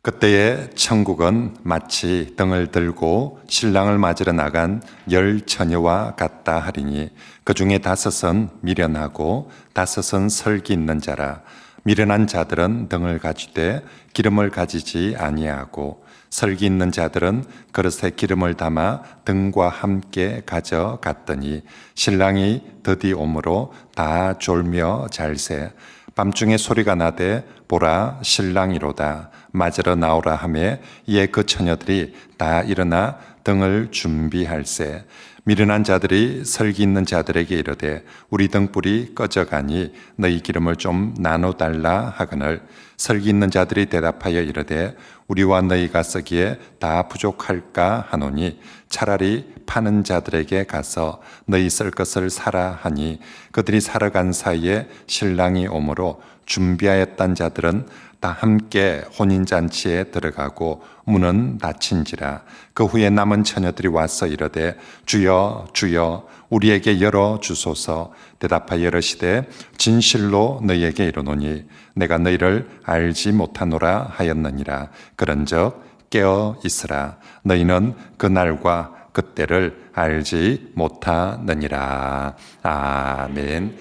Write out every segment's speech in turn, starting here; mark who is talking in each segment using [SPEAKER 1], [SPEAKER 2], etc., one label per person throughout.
[SPEAKER 1] 그때의 천국은 마치 등을 들고 신랑을 맞으러 나간 10 처녀와 같다 하리니 그 중에 5은 미련하고 5은 설기 있는 자라. 미련한 자들은 등을 가지되 기름을 가지지 아니하고 설기 있는 자들은 그릇에 기름을 담아 등과 함께 가져갔더니 신랑이 드디 오므로 다 졸며 잘새. 밤중에 소리가 나되 보라 신랑이로다 맞으러 나오라 하매 이에 그 처녀들이 다 일어나 등을 준비할세. 미련한 자들이 설기 있는 자들에게 이르되 우리 등불이 꺼져가니 너희 기름을 좀 나눠달라 하거늘 설기 있는 자들이 대답하여 이르되 우리와 너희가 쓰기에 다 부족할까 하노니 차라리 파는 자들에게 가서 너희 쓸 것을 사라 하니 그들이 사러 간 사이에 신랑이 오므로 준비하였던 자들은 다 함께 혼인잔치에 들어가고 문은 닫힌지라. 그 후에 남은 처녀들이 와서 이르되 주여 주여 우리에게 열어 주소서. 대답하여 이르시되 진실로 너희에게 이르노니 내가 너희를 알지 못하노라 하였느니라. 그런즉 깨어 있으라. 너희는 그 날과 그때를 알지 못하느니라. 아멘.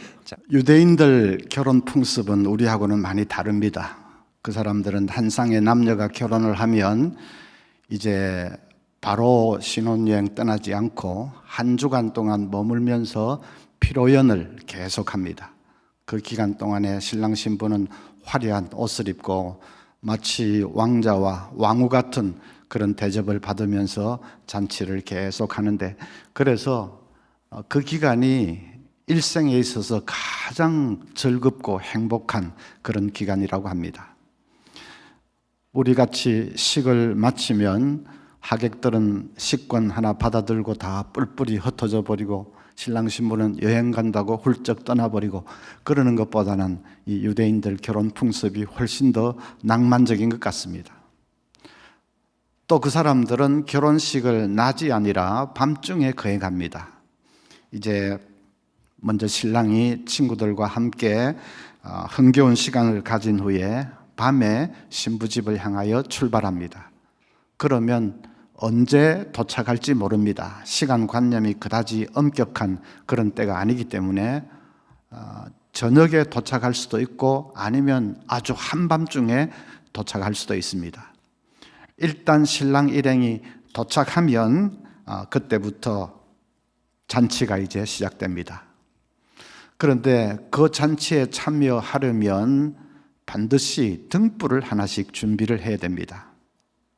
[SPEAKER 2] 유대인들 결혼 풍습은 우리하고는 많이 다릅니다. 그 사람들은 한 쌍의 남녀가 결혼을 하면 이제 바로 신혼여행 떠나지 않고 한 주간 동안 머물면서 피로연을 계속합니다. 그 기간 동안에 신랑 신부는 화려한 옷을 입고 마치 왕자와 왕후 같은 그런 대접을 받으면서 잔치를 계속하는데, 그래서 그 기간이 일생에 있어서 가장 즐겁고 행복한 그런 기간이라고 합니다. 우리같이 식을 마치면 하객들은 식권 하나 받아들고 다 뿔뿔이 흩어져 버리고 신랑 신부는 여행 간다고 훌쩍 떠나버리고 그러는 것보다는 이 유대인들 결혼 풍습이 훨씬 더 낭만적인 것 같습니다. 또 그 사람들은 결혼식을 낮이 아니라 밤중에 거행합니다. 이제 먼저 신랑이 친구들과 함께 흥겨운 시간을 가진 후에 밤에 신부 집을 향하여 출발합니다. 그러면 언제 도착할지 모릅니다. 시간관념이 그다지 엄격한 그런 때가 아니기 때문에 저녁에 도착할 수도 있고 아니면 아주 한밤중에 도착할 수도 있습니다. 일단 신랑 일행이 도착하면 그때부터 잔치가 이제 시작됩니다. 그런데 그 잔치에 참여하려면 반드시 등불을 하나씩 준비를 해야 됩니다.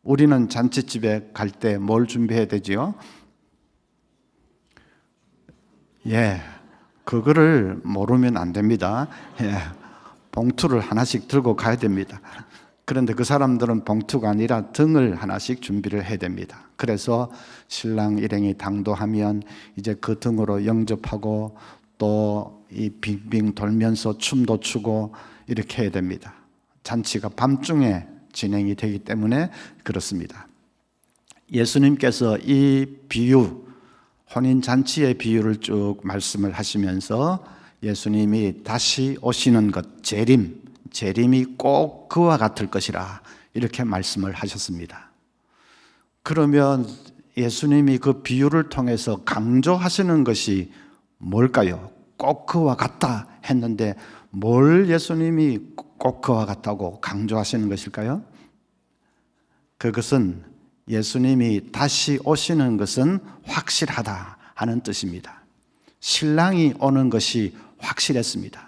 [SPEAKER 2] 우리는 잔치집에 갈 때 뭘 준비해야 되지요? 그거를 모르면 안 됩니다. 봉투를 하나씩 들고 가야 됩니다. 그런데 그 사람들은 봉투가 아니라 등을 하나씩 준비를 해야 됩니다. 그래서 신랑 일행이 당도하면 이제 그 등으로 영접하고 또 이 빙빙 돌면서 춤도 추고 이렇게 해야 됩니다. 잔치가 밤중에 진행이 되기 때문에 그렇습니다. 예수님께서 이 비유, 혼인잔치의 비유를 쭉 말씀을 하시면서 예수님이 다시 오시는 것, 재림이 꼭 그와 같을 것이라 이렇게 말씀을 하셨습니다. 그러면 예수님이 그 비유를 통해서 강조하시는 것이 뭘까요? 꼭 그와 같다 했는데 뭘 예수님이 꼭 그와 같다고 강조하시는 것일까요? 그것은 예수님이 다시 오시는 것은 확실하다 하는 뜻입니다. 신랑이 오는 것이 확실했습니다.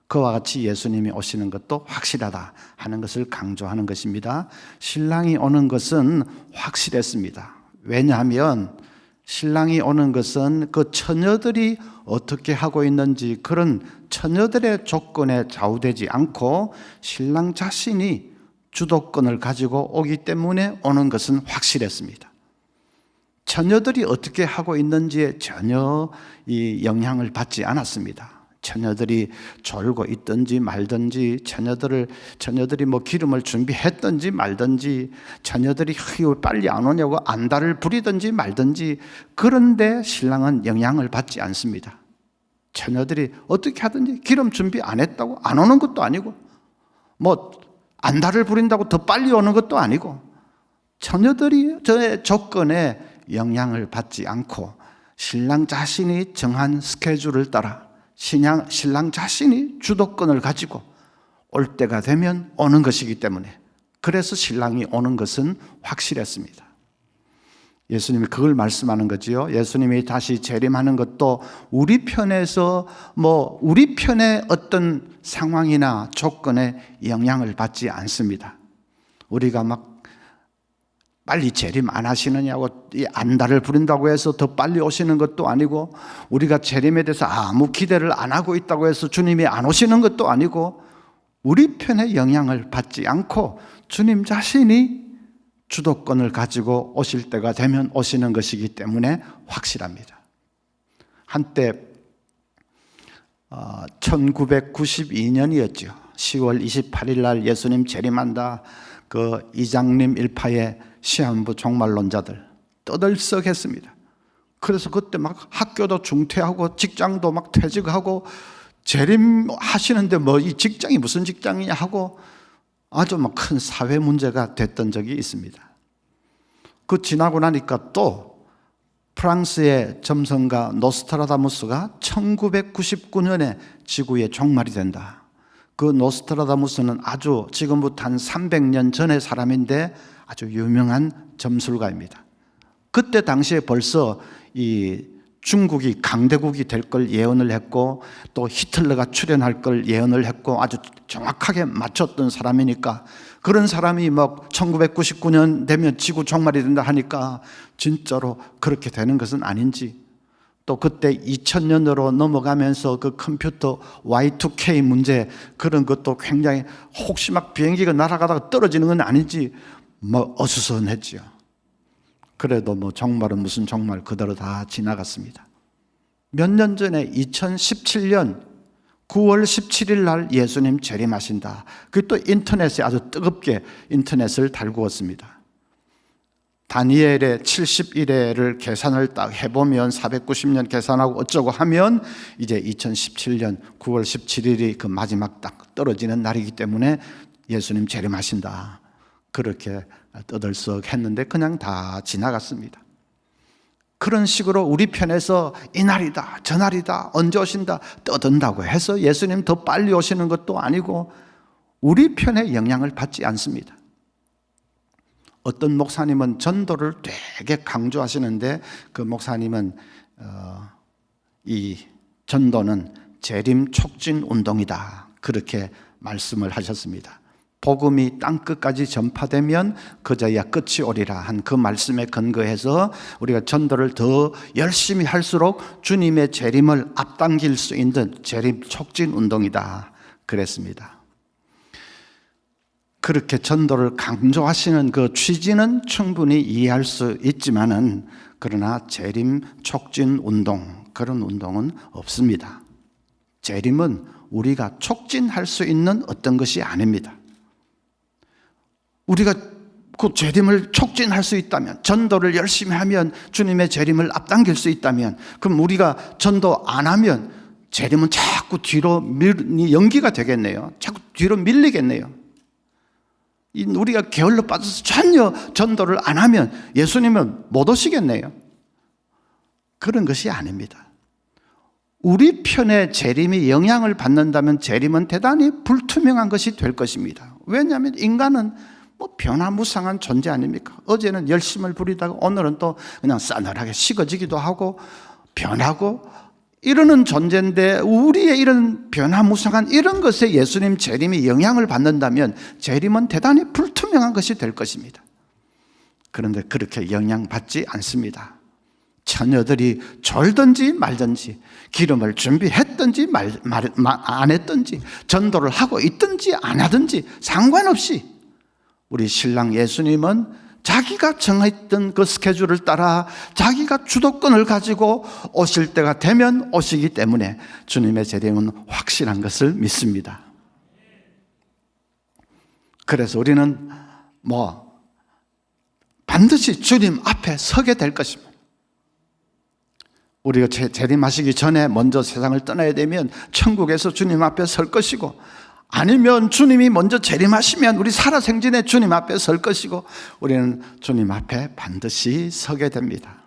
[SPEAKER 2] 그와 같이 예수님이 오시는 것도 확실하다 하는 것을 강조하는 것입니다. 신랑이 오는 것은 확실했습니다. 왜냐하면 신랑이 오는 것은 그 처녀들이 어떻게 하고 있는지 그런 처녀들의 조건에 좌우되지 않고 신랑 자신이 주도권을 가지고 오기 때문에 오는 것은 확실했습니다. 처녀들이 어떻게 하고 있는지에 전혀 이 영향을 받지 않았습니다. 처녀들이 졸고 있든지 말든지, 처녀들이 뭐 기름을 준비했든지 말든지, 처녀들이 빨리 안 오냐고 안달을 부리든지 말든지, 그런데 신랑은 영향을 받지 않습니다. 처녀들이 어떻게 하든지 기름 준비 안 했다고 안 오는 것도 아니고 뭐 안달을 부린다고 더 빨리 오는 것도 아니고 처녀들이 저의 조건에 영향을 받지 않고 신랑 자신이 정한 스케줄을 따라 신랑 자신이 주도권을 가지고 올 때가 되면 오는 것이기 때문에 그래서 신랑이 오는 것은 확실했습니다. 예수님이 그걸 말씀하는 거지요. 예수님이 다시 재림하는 것도 우리 편에서 우리 편의 어떤 상황이나 조건에 영향을 받지 않습니다. 우리가 막 빨리 재림 안 하시느냐고 안달을 부린다고 해서 더 빨리 오시는 것도 아니고 우리가 재림에 대해서 아무 기대를 안 하고 있다고 해서 주님이 안 오시는 것도 아니고 우리 편의 영향을 받지 않고 주님 자신이 주도권을 가지고 오실 때가 되면 오시는 것이기 때문에 확실합니다. 한때 1992년이었죠. 10월 28일 날 예수님 재림한다. 그 이장님 일파의 시한부 종말론자들 떠들썩했습니다. 그래서 그때 막 학교도 중퇴하고 직장도 막 퇴직하고 재림하시는데 이 직장이 무슨 직장이냐 하고 아주 큰 사회 문제가 됐던 적이 있습니다. 그 지나고 나니까 또 프랑스의 점성가 노스트라다무스가 1999년에 지구의 종말이 된다. 그 노스트라다무스는 아주 지금부터 한 300년 전의 사람인데 아주 유명한 점술가입니다. 그때 당시에 벌써 이 중국이 강대국이 될 걸 예언을 했고 또 히틀러가 출현할 걸 예언을 했고 아주 정확하게 맞췄던 사람이니까 그런 사람이 1999년 되면 지구 종말이 된다 하니까 진짜로 그렇게 되는 것은 아닌지 또 그때 2000년으로 넘어가면서 그 컴퓨터 Y2K 문제 그런 것도 굉장히 혹시 비행기가 날아가다가 떨어지는 건 아닌지 어수선했지요. 그래도 종말은 무슨 종말 그대로 다 지나갔습니다. 몇 년 전에 2017년 9월 17일 날 예수님 재림하신다. 그게 또 인터넷에 아주 뜨겁게 인터넷을 달구었습니다. 다니엘의 70일에를 계산을 딱 해보면 490년 계산하고 어쩌고 하면 이제 2017년 9월 17일이 그 마지막 딱 떨어지는 날이기 때문에 예수님 재림하신다. 그렇게 떠들썩 했는데 그냥 다 지나갔습니다. 그런 식으로 우리 편에서 이날이다 저날이다 언제 오신다 떠든다고 해서 예수님 더 빨리 오시는 것도 아니고 우리 편에 영향을 받지 않습니다. 어떤 목사님은 전도를 되게 강조하시는데 그 목사님은 이 전도는 재림 촉진 운동이다 그렇게 말씀을 하셨습니다. 복음이 땅끝까지 전파되면 그저야 끝이 오리라 한 그 말씀에 근거해서 우리가 전도를 더 열심히 할수록 주님의 재림을 앞당길 수 있는 재림 촉진 운동이다 그랬습니다. 그렇게 전도를 강조하시는 그 취지는 충분히 이해할 수 있지만은 그러나 재림 촉진 운동 그런 운동은 없습니다. 재림은 우리가 촉진할 수 있는 어떤 것이 아닙니다. 우리가 그 재림을 촉진할 수 있다면 전도를 열심히 하면 주님의 재림을 앞당길 수 있다면 그럼 우리가 전도 안 하면 재림은 자꾸 뒤로 연기가 되겠네요. 자꾸 뒤로 밀리겠네요. 우리가 게을러 빠져서 전혀 전도를 안 하면 예수님은 못 오시겠네요. 그런 것이 아닙니다. 우리 편에 재림이 영향을 받는다면 재림은 대단히 불투명한 것이 될 것입니다. 왜냐하면 인간은 변화무쌍한 존재 아닙니까? 어제는 열심을 부리다가 오늘은 또 그냥 싸늘하게 식어지기도 하고 변하고 이러는 존재인데 우리의 이런 변화무쌍한 이런 것에 예수님 재림이 영향을 받는다면 재림은 대단히 불투명한 것이 될 것입니다. 그런데 그렇게 영향받지 않습니다. 처녀들이 졸든지 말든지 기름을 준비했든지 안 했든지 전도를 하고 있든지 안 하든지 상관없이 우리 신랑 예수님은 자기가 정했던 그 스케줄을 따라 자기가 주도권을 가지고 오실 때가 되면 오시기 때문에 주님의 재림은 확실한 것을 믿습니다. 그래서 우리는 반드시 주님 앞에 서게 될 것입니다. 우리가 재림하시기 전에 먼저 세상을 떠나야 되면 천국에서 주님 앞에 설 것이고 아니면 주님이 먼저 재림하시면 우리 살아생전에 주님 앞에 설 것이고 우리는 주님 앞에 반드시 서게 됩니다.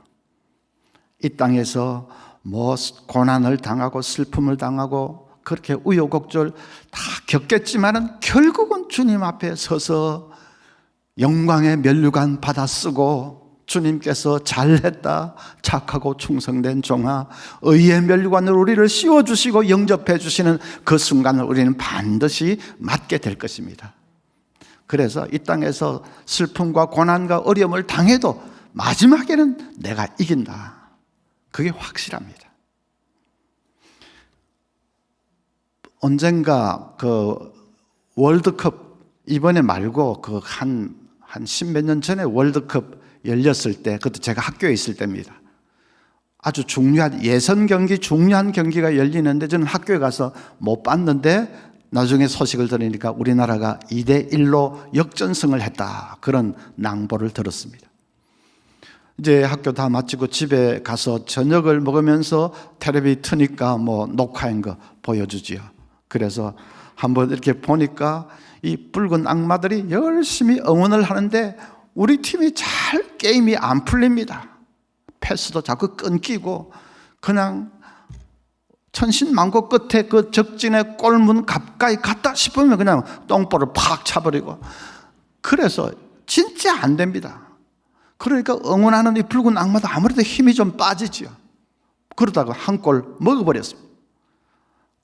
[SPEAKER 2] 이 땅에서 뭐 고난을 당하고 슬픔을 당하고 그렇게 우여곡절 다 겪겠지만은 결국은 주님 앞에 서서 영광의 면류관 받아 쓰고 주님께서 잘했다, 착하고 충성된 종아, 의의 면류관으로 우리를 씌워주시고 영접해 주시는 그 순간을 우리는 반드시 맞게 될 것입니다. 그래서 이 땅에서 슬픔과 고난과 어려움을 당해도 마지막에는 내가 이긴다. 그게 확실합니다. 언젠가 그 월드컵, 이번에 말고 그 한 십몇 년 전에 월드컵 열렸을 때, 그때 제가 학교에 있을 때입니다. 아주 중요한 예선 경기, 중요한 경기가 열리는데 저는 학교에 가서 못 봤는데 나중에 소식을 들으니까 우리나라가 2대1로 역전승을 했다. 그런 낭보를 들었습니다. 이제 학교 다 마치고 집에 가서 저녁을 먹으면서 텔레비 트니까 뭐 녹화한 거 보여주지요. 그래서 한번 이렇게 보니까 이 붉은 악마들이 열심히 응원을 하는데 우리 팀이 잘 게임이 안 풀립니다. 패스도 자꾸 끊기고 그냥 천신만고 끝에 그 적진의 골문 가까이 갔다 싶으면 그냥 똥볼을 팍 차버리고, 그래서 진짜 안 됩니다. 그러니까 응원하는 이 붉은 악마도 아무래도 힘이 좀 빠지죠. 그러다가 한 골 먹어버렸습니다.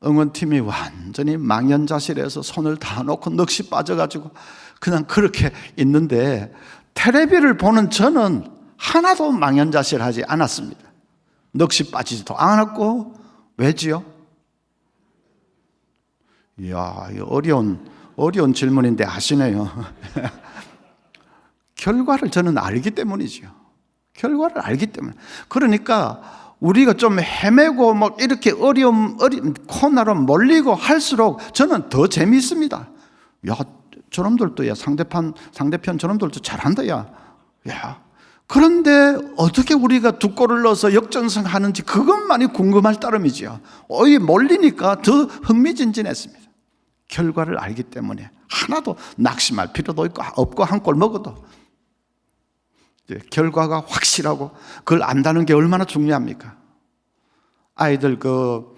[SPEAKER 2] 응원팀이 완전히 망연자실해서 손을 다 놓고 넋이 빠져가지고 그냥 그렇게 있는데, 텔레비를 보는 저는 하나도 망연자실하지 않았습니다. 넋이 빠지지도 않았고. 왜지요? 이야, 어려운 질문인데 아시네요. 결과를 저는 알기 때문이죠. 결과를 알기 때문에. 그러니까 우리가 좀 헤매고 막 이렇게 어려움 코너로 몰리고 할수록 저는 더 재미있습니다. 야, 저놈들도, 야, 상대편 저놈들도 잘한다, 야. 그런데 어떻게 우리가 두 골을 넣어서 역전승 하는지 그것만이 궁금할 따름이지요. 몰리니까 더 흥미진진했습니다. 결과를 알기 때문에 하나도 낙심할 필요도 없고 한 골 먹어도 결과가 확실하고 그걸 안다는 게 얼마나 중요합니까? 아이들 그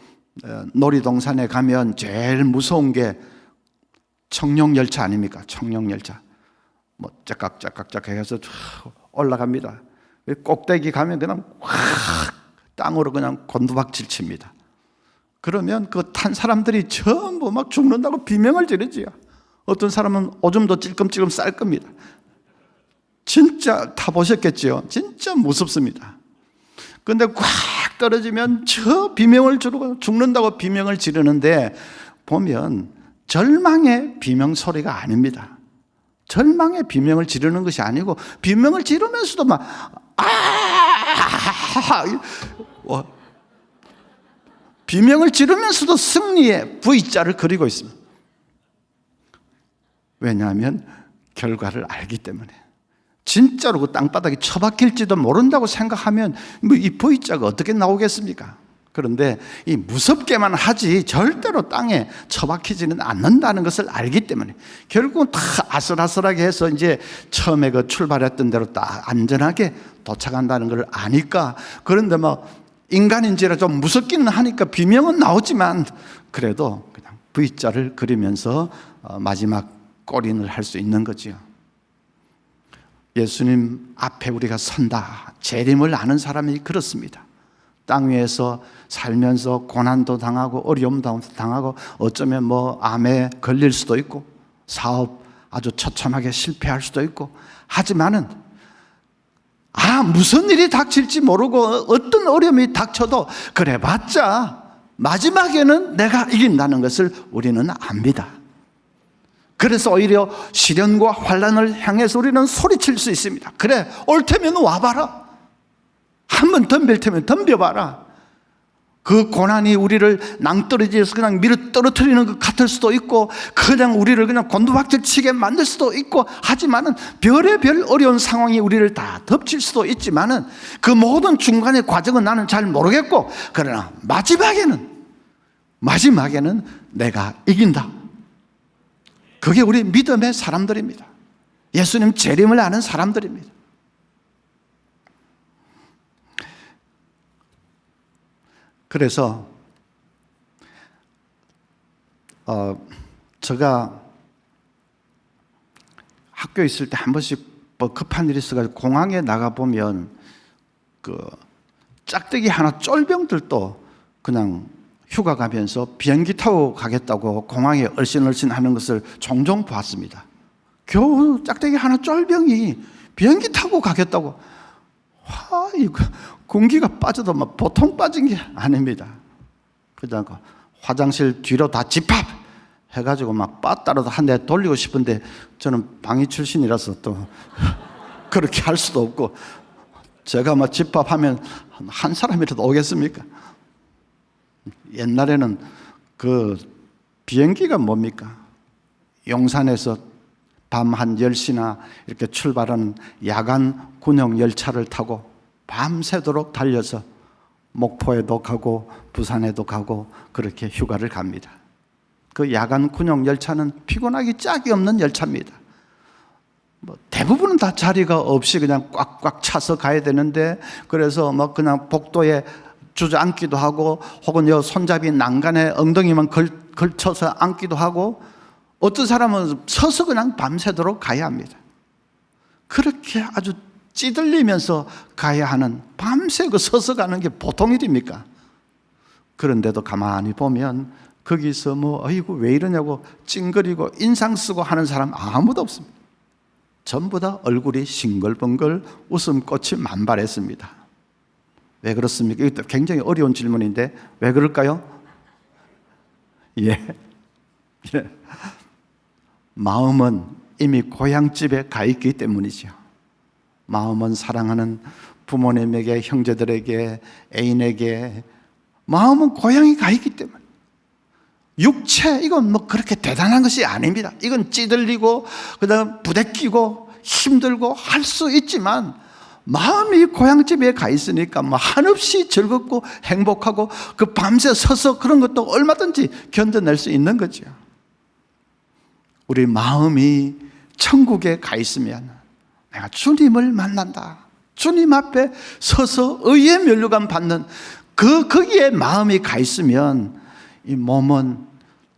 [SPEAKER 2] 놀이동산에 가면 제일 무서운 게 청룡열차 아닙니까? 청룡열차. 뭐 짝깍 해서 올라갑니다. 꼭대기 가면 그냥 확 땅으로 그냥 곤두박질 칩니다. 그러면 그 탄 사람들이 전부 막 죽는다고 비명을 지르지요. 어떤 사람은 오줌도 찔끔찔끔 쌀 겁니다. 진짜 타보셨겠지요? 진짜 무섭습니다. 근데 꽉 떨어지면 저 비명을 지르고 죽는다고 비명을 지르는데 보면 절망의 비명 소리가 아닙니다. 절망의 비명을 지르는 것이 아니고 비명을 지르면서도 막 비명을 지르면서도 승리의 V자를 그리고 있습니다. 왜냐하면 결과를 알기 때문에. 진짜로 그 땅바닥이 처박힐지도 모른다고 생각하면 뭐 이 V자가 어떻게 나오겠습니까? 그런데 이 무섭게만 하지 절대로 땅에 처박히지는 않는다는 것을 알기 때문에 결국은 다 아슬아슬하게 해서 이제 처음에 그 출발했던 대로 딱 안전하게 도착한다는 걸 아니까. 그런데 뭐 인간인지라 좀 무섭기는 하니까 비명은 나오지만 그래도 그냥 V자를 그리면서 마지막 골인을 할 수 있는 거지요. 예수님 앞에 우리가 선다, 재림을 아는 사람이 그렇습니다. 땅 위에서 살면서 고난도 당하고 어려움도 당하고 어쩌면 뭐 암에 걸릴 수도 있고 사업 아주 처참하게 실패할 수도 있고 하지만은 무슨 일이 닥칠지 모르고 어떤 어려움이 닥쳐도 그래봤자 마지막에는 내가 이긴다는 것을 우리는 압니다. 그래서 오히려 시련과 환난을 향해서 우리는 소리칠 수 있습니다. 그래, 올 테면 와봐라. 한번 덤빌 테면 덤벼봐라. 그 고난이 우리를 낭떠러지에서 그냥 밀어 떨어뜨리는 것 같을 수도 있고 그냥 우리를 그냥 곤두박질 치게 만들 수도 있고 하지만은 별의별 어려운 상황이 우리를 다 덮칠 수도 있지만은 그 모든 중간의 과정은 나는 잘 모르겠고 그러나 마지막에는 내가 이긴다. 그게 우리 믿음의 사람들입니다. 예수님 재림을 아는 사람들입니다. 그래서 제가 학교에 있을 때 한 번씩 뭐 급한 일이 있어가지고 공항에 나가보면 그 짝대기 하나 쫄병들도 그냥 휴가 가면서 비행기 타고 가겠다고 공항에 얼씬얼씬 하는 것을 종종 봤습니다. 겨우 짝대기 하나 쫄병이 비행기 타고 가겠다고. 와, 이거 공기가 빠져도 막 보통 빠진 게 아닙니다. 그냥 화장실 뒤로 다 집합 해가지고 막 빠따라도 한 대 돌리고 싶은데 저는 방위 출신이라서 또 그렇게 할 수도 없고, 제가 막 집합하면 한 사람이라도 오겠습니까? 옛날에는 그 비행기가 뭡니까? 용산에서 밤 한 10시나 이렇게 출발하는 야간 군용 열차를 타고 밤새도록 달려서 목포에도 가고 부산에도 가고 그렇게 휴가를 갑니다. 그 야간 군용 열차는 피곤하기 짝이 없는 열차입니다. 뭐 대부분은 다 자리가 없이 그냥 꽉꽉 차서 가야 되는데, 그래서 뭐 그냥 복도에 주저앉기도 하고 혹은 여 손잡이 난간에 엉덩이만 걸쳐서 앉기도 하고, 어떤 사람은 서서 그냥 밤새도록 가야 합니다. 그렇게 아주 찌들리면서 가야 하는, 밤새 그 서서 가는 게 보통 일입니까? 그런데도 가만히 보면 거기서 뭐 어이구 왜 이러냐고 찡그리고 인상 쓰고 하는 사람 아무도 없습니다. 전부 다 얼굴이 싱글벙글 웃음꽃이 만발했습니다. 왜 그렇습니까? 이것도 굉장히 어려운 질문인데 왜 그럴까요? 예. 마음은 이미 고향집에 가 있기 때문이죠. 마음은 사랑하는 부모님에게, 형제들에게, 애인에게 마음은 고향이 가 있기 때문에. 육체 이건 뭐 그렇게 대단한 것이 아닙니다. 이건 찌들리고 그다음 부대끼고 힘들고 할 수 있지만 마음이 고향집에 가 있으니까 뭐 한없이 즐겁고 행복하고 그 밤새 서서 그런 것도 얼마든지 견뎌낼 수 있는 거죠. 우리 마음이 천국에 가 있으면 내가 주님을 만난다, 주님 앞에 서서 의의 면류관 받는 거기에 마음이 가 있으면 이 몸은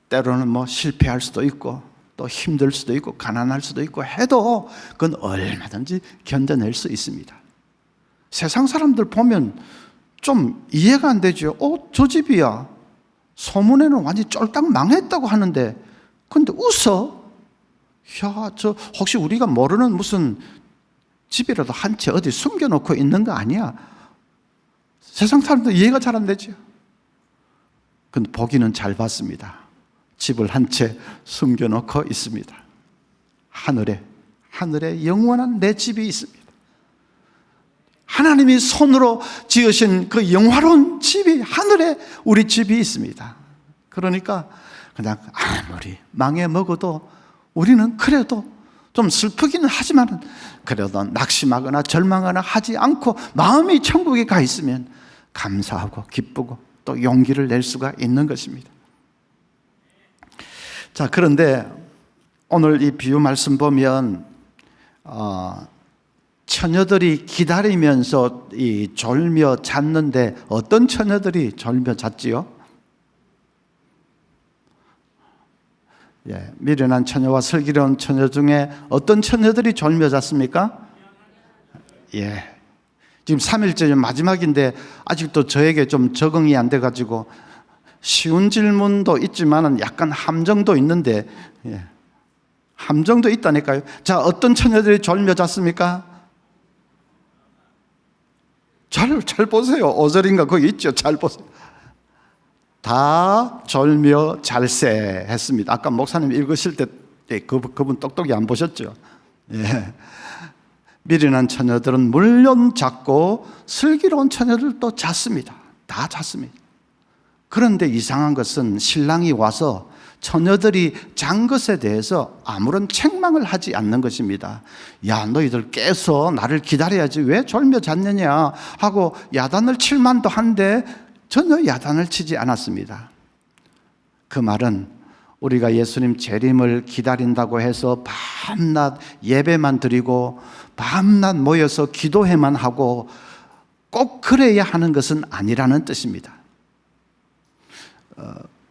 [SPEAKER 2] 때로는 뭐 실패할 수도 있고 또 힘들 수도 있고 가난할 수도 있고 해도 그건 얼마든지 견뎌낼 수 있습니다. 세상 사람들 보면 좀 이해가 안 되죠. 저 집이야 소문에는 완전히 쫄딱 망했다고 하는데 근데 웃어. 야, 저 혹시 우리가 모르는 무슨 집이라도 한 채 어디 숨겨놓고 있는 거 아니야? 세상 사람들 이해가 잘 안 되죠. 근데 보기는 잘 봤습니다. 집을 한 채 숨겨놓고 있습니다. 하늘에 영원한 내 집이 있습니다. 하나님이 손으로 지으신 그 영화로운 집이, 하늘에 우리 집이 있습니다. 그러니까 그냥 아무리 망해 먹어도 우리는 그래도 좀 슬프기는 하지만 그래도 낙심하거나 절망하거나 하지 않고 마음이 천국에 가 있으면 감사하고 기쁘고 또 용기를 낼 수가 있는 것입니다. 자, 그런데 오늘 이 비유 말씀 보면 처녀들이 기다리면서 이 졸며 잤는데 어떤 처녀들이 졸며 잤지요? 예, 미련한 처녀와 슬기로운 처녀 중에 어떤 처녀들이 졸며 잤습니까? 예, 지금 3일째 마지막인데 아직도 저에게 좀 적응이 안 돼가지고 쉬운 질문도 있지만 약간 함정도 있는데, 예, 함정도 있다니까요. 자, 어떤 처녀들이 졸며 잤습니까? 잘 보세요. 5절인가 거기 있죠. 잘 보세요. 다 졸며 잘세 했습니다. 아까 목사님 읽으실 때 그분 똑똑히 안 보셨죠? 예. 미련한 처녀들은 물론 잤고 슬기로운 처녀들도 잤습니다. 다 잤습니다. 그런데 이상한 것은 신랑이 와서 처녀들이 잔 것에 대해서 아무런 책망을 하지 않는 것입니다. 야, 너희들 깨서 나를 기다려야지 왜 졸며 잤느냐 하고 야단을 칠 만도 한데 전혀 야단을 치지 않았습니다. 그 말은 우리가 예수님 재림을 기다린다고 해서 밤낮 예배만 드리고 밤낮 모여서 기도회만 하고 꼭 그래야 하는 것은 아니라는 뜻입니다.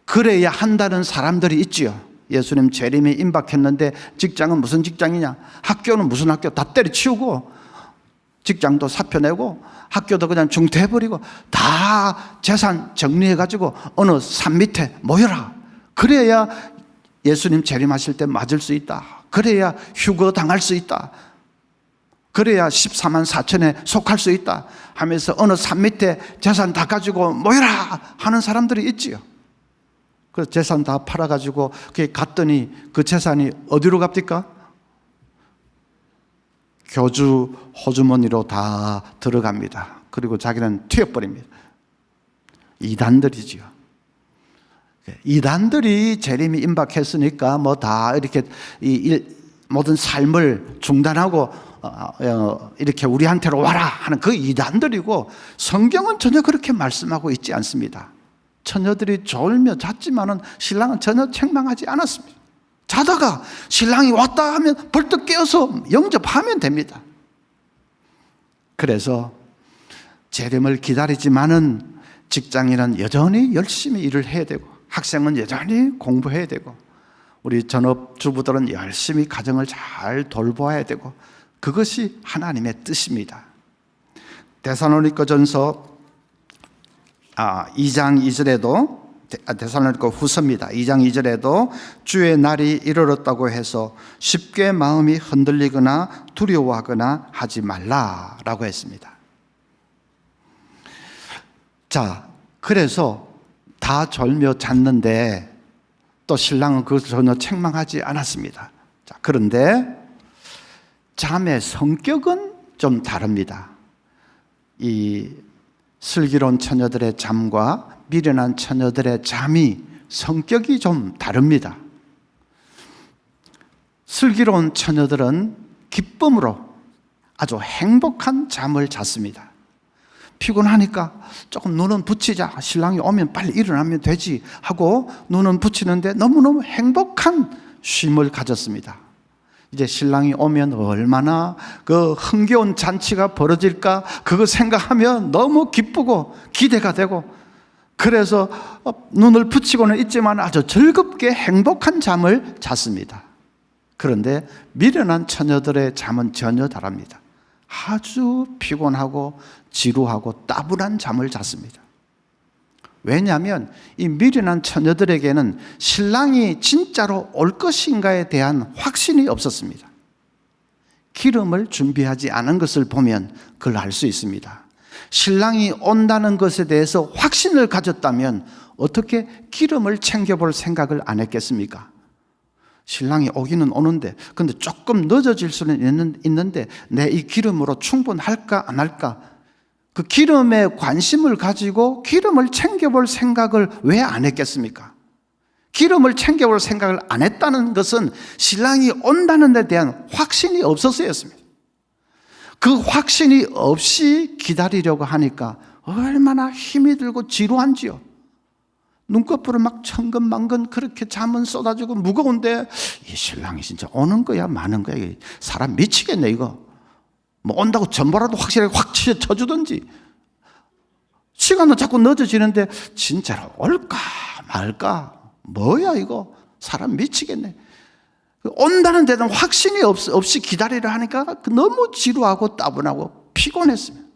[SPEAKER 2] 그래야 한다는 사람들이 있지요. 예수님 재림이 임박했는데 직장은 무슨 직장이냐, 학교는 무슨 학교, 다 때려치우고 직장도 사표내고 학교도 그냥 중퇴해버리고 다 재산 정리해가지고 어느 산 밑에 모여라. 그래야 예수님 재림하실 때 맞을 수 있다. 그래야 휴거 당할 수 있다. 그래야 14만 4천에 속할 수 있다 하면서 어느 산 밑에 재산 다 가지고 모여라 하는 사람들이 있지요. 그 재산 다 팔아가지고 그게 갔더니 그 재산이 어디로 갑니까? 교주 호주머니로 다 들어갑니다. 그리고 자기는 튀어버립니다. 이단들이지요. 이단들이 재림이 임박했으니까 뭐 다 이렇게 모든 삶을 중단하고 이렇게 우리한테로 와라 하는 그 이단들이고, 성경은 전혀 그렇게 말씀하고 있지 않습니다. 처녀들이 졸며 잤지만은 신랑은 전혀 책망하지 않았습니다. 자다가 신랑이 왔다 하면 벌떡 깨어서 영접하면 됩니다. 그래서 재림을 기다리지만은 직장인은 여전히 열심히 일을 해야 되고, 학생은 여전히 공부해야 되고, 우리 전업주부들은 열심히 가정을 잘 돌보아야 되고, 그것이 하나님의 뜻입니다. 데살로니가전서 2장 2절에도 데살로니가 후서입니다. 2장 2절에도 주의 날이 이르렀다고 해서 쉽게 마음이 흔들리거나 두려워하거나 하지 말라라고 했습니다. 자, 그래서 다 졸며 잤는데 또 신랑은 그것을 전혀 책망하지 않았습니다. 자, 그런데 잠의 성격은 좀 다릅니다. 이 슬기로운 처녀들의 잠과 미련한 처녀들의 잠이 성격이 좀 다릅니다. 슬기로운 처녀들은 기쁨으로 아주 행복한 잠을 잤습니다. 피곤하니까 조금 눈은 붙이자, 신랑이 오면 빨리 일어나면 되지 하고 눈은 붙이는데 너무너무 행복한 쉼을 가졌습니다. 이제 신랑이 오면 얼마나 그 흥겨운 잔치가 벌어질까, 그거 생각하면 너무 기쁘고 기대가 되고, 그래서 눈을 붙이고는 있지만 아주 즐겁게 행복한 잠을 잤습니다. 그런데 미련한 처녀들의 잠은 전혀 다릅니다. 아주 피곤하고 지루하고 따분한 잠을 잤습니다. 왜냐하면 이 미련한 처녀들에게는 신랑이 진짜로 올 것인가에 대한 확신이 없었습니다. 기름을 준비하지 않은 것을 보면 그걸 알 수 있습니다. 신랑이 온다는 것에 대해서 확신을 가졌다면 어떻게 기름을 챙겨볼 생각을 안 했겠습니까? 신랑이 오기는 오는데, 근데 조금 늦어질 수는 있는데 내 이 기름으로 충분할까 안 할까? 그 기름에 관심을 가지고 기름을 챙겨볼 생각을 왜 안 했겠습니까? 기름을 챙겨볼 생각을 안 했다는 것은 신랑이 온다는 데 대한 확신이 없어서였습니다. 그 확신이 없이 기다리려고 하니까 얼마나 힘이 들고 지루한지요. 눈꺼풀을 막 천근만근 그렇게 잠은 쏟아지고 무거운데, 이 신랑이 진짜 오는 거야 마는 거야, 사람 미치겠네 이거. 뭐 온다고 전보라도 확실하게 확 쳐주든지. 시간은 자꾸 늦어지는데 진짜로 올까 말까, 뭐야 이거, 사람 미치겠네. 온다는 데는 확신이 없이 기다리려 하니까 너무 지루하고 따분하고 피곤했습니다.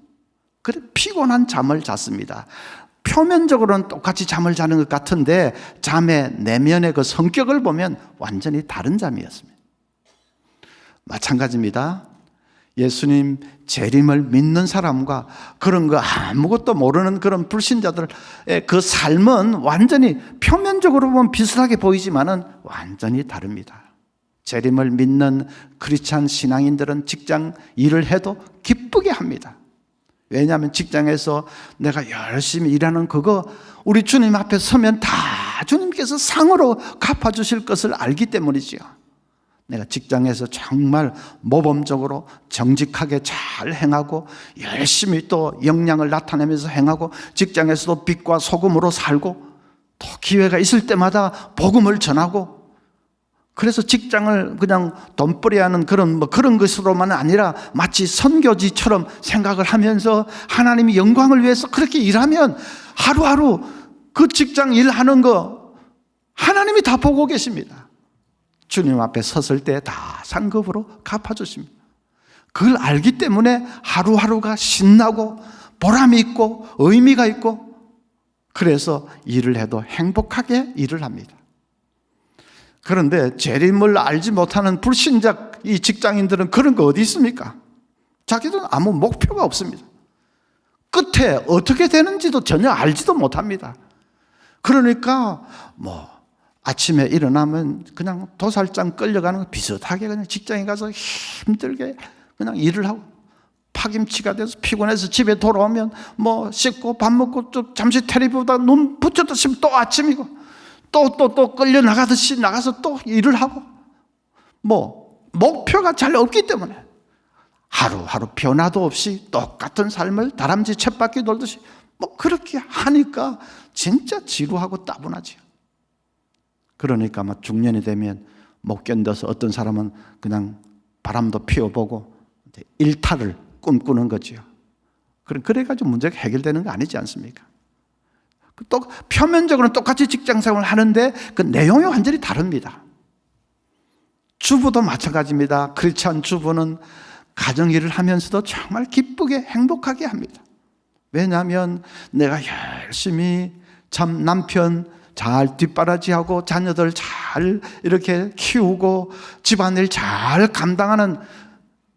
[SPEAKER 2] 그래 피곤한 잠을 잤습니다. 표면적으로는 똑같이 잠을 자는 것 같은데 잠의 내면의 그 성격을 보면 완전히 다른 잠이었습니다. 마찬가지입니다. 예수님 재림을 믿는 사람과 그런 거 아무것도 모르는 그런 불신자들의 그 삶은 완전히 표면적으로 보면 비슷하게 보이지만은 완전히 다릅니다. 재림을 믿는 크리스찬 신앙인들은 직장 일을 해도 기쁘게 합니다. 왜냐하면 직장에서 내가 열심히 일하는 그거 우리 주님 앞에 서면 다 주님께서 상으로 갚아주실 것을 알기 때문이지요. 내가 직장에서 정말 모범적으로 정직하게 잘 행하고 열심히 또 역량을 나타내면서 행하고 직장에서도 빛과 소금으로 살고 또 기회가 있을 때마다 복음을 전하고, 그래서 직장을 그냥 돈벌이하는 그런 것으로만 아니라 마치 선교지처럼 생각을 하면서 하나님의 영광을 위해서 그렇게 일하면 하루하루 그 직장 일하는 거 하나님이 다 보고 계십니다. 주님 앞에 섰을 때 다 상급으로 갚아주십니다. 그걸 알기 때문에 하루하루가 신나고 보람이 있고 의미가 있고, 그래서 일을 해도 행복하게 일을 합니다. 그런데 재림을 알지 못하는 불신자 이 직장인들은 그런 거 어디 있습니까? 자기들은 아무 목표가 없습니다. 끝에 어떻게 되는지도 전혀 알지도 못합니다. 그러니까 아침에 일어나면 그냥 도살장 끌려가는 거 비슷하게 그냥 직장에 가서 힘들게 그냥 일을 하고, 파김치가 돼서 피곤해서 집에 돌아오면 씻고 밥 먹고 또 잠시 텔레비 보다 눈 붙였다 싶으면 또 아침이고, 또 끌려 나가듯이 나가서 또 일을 하고, 목표가 잘 없기 때문에 하루하루 변화도 없이 똑같은 삶을 다람쥐 쳇바퀴 돌듯이 그렇게 하니까 진짜 지루하고 따분하지요. 그러니까 중년이 되면 못 견뎌서 어떤 사람은 그냥 바람도 피워보고 일탈을 꿈꾸는 거지요. 그래가지고 문제가 해결되는 거 아니지 않습니까? 또 표면적으로는 똑같이 직장생활을 하는데 그 내용이 완전히 다릅니다. 주부도 마찬가지입니다. 그렇지 않은 주부는 가정일을 하면서도 정말 기쁘게 행복하게 합니다. 왜냐하면 내가 열심히 참 남편 잘 뒷바라지하고 자녀들 잘 이렇게 키우고 집안일 잘 감당하는,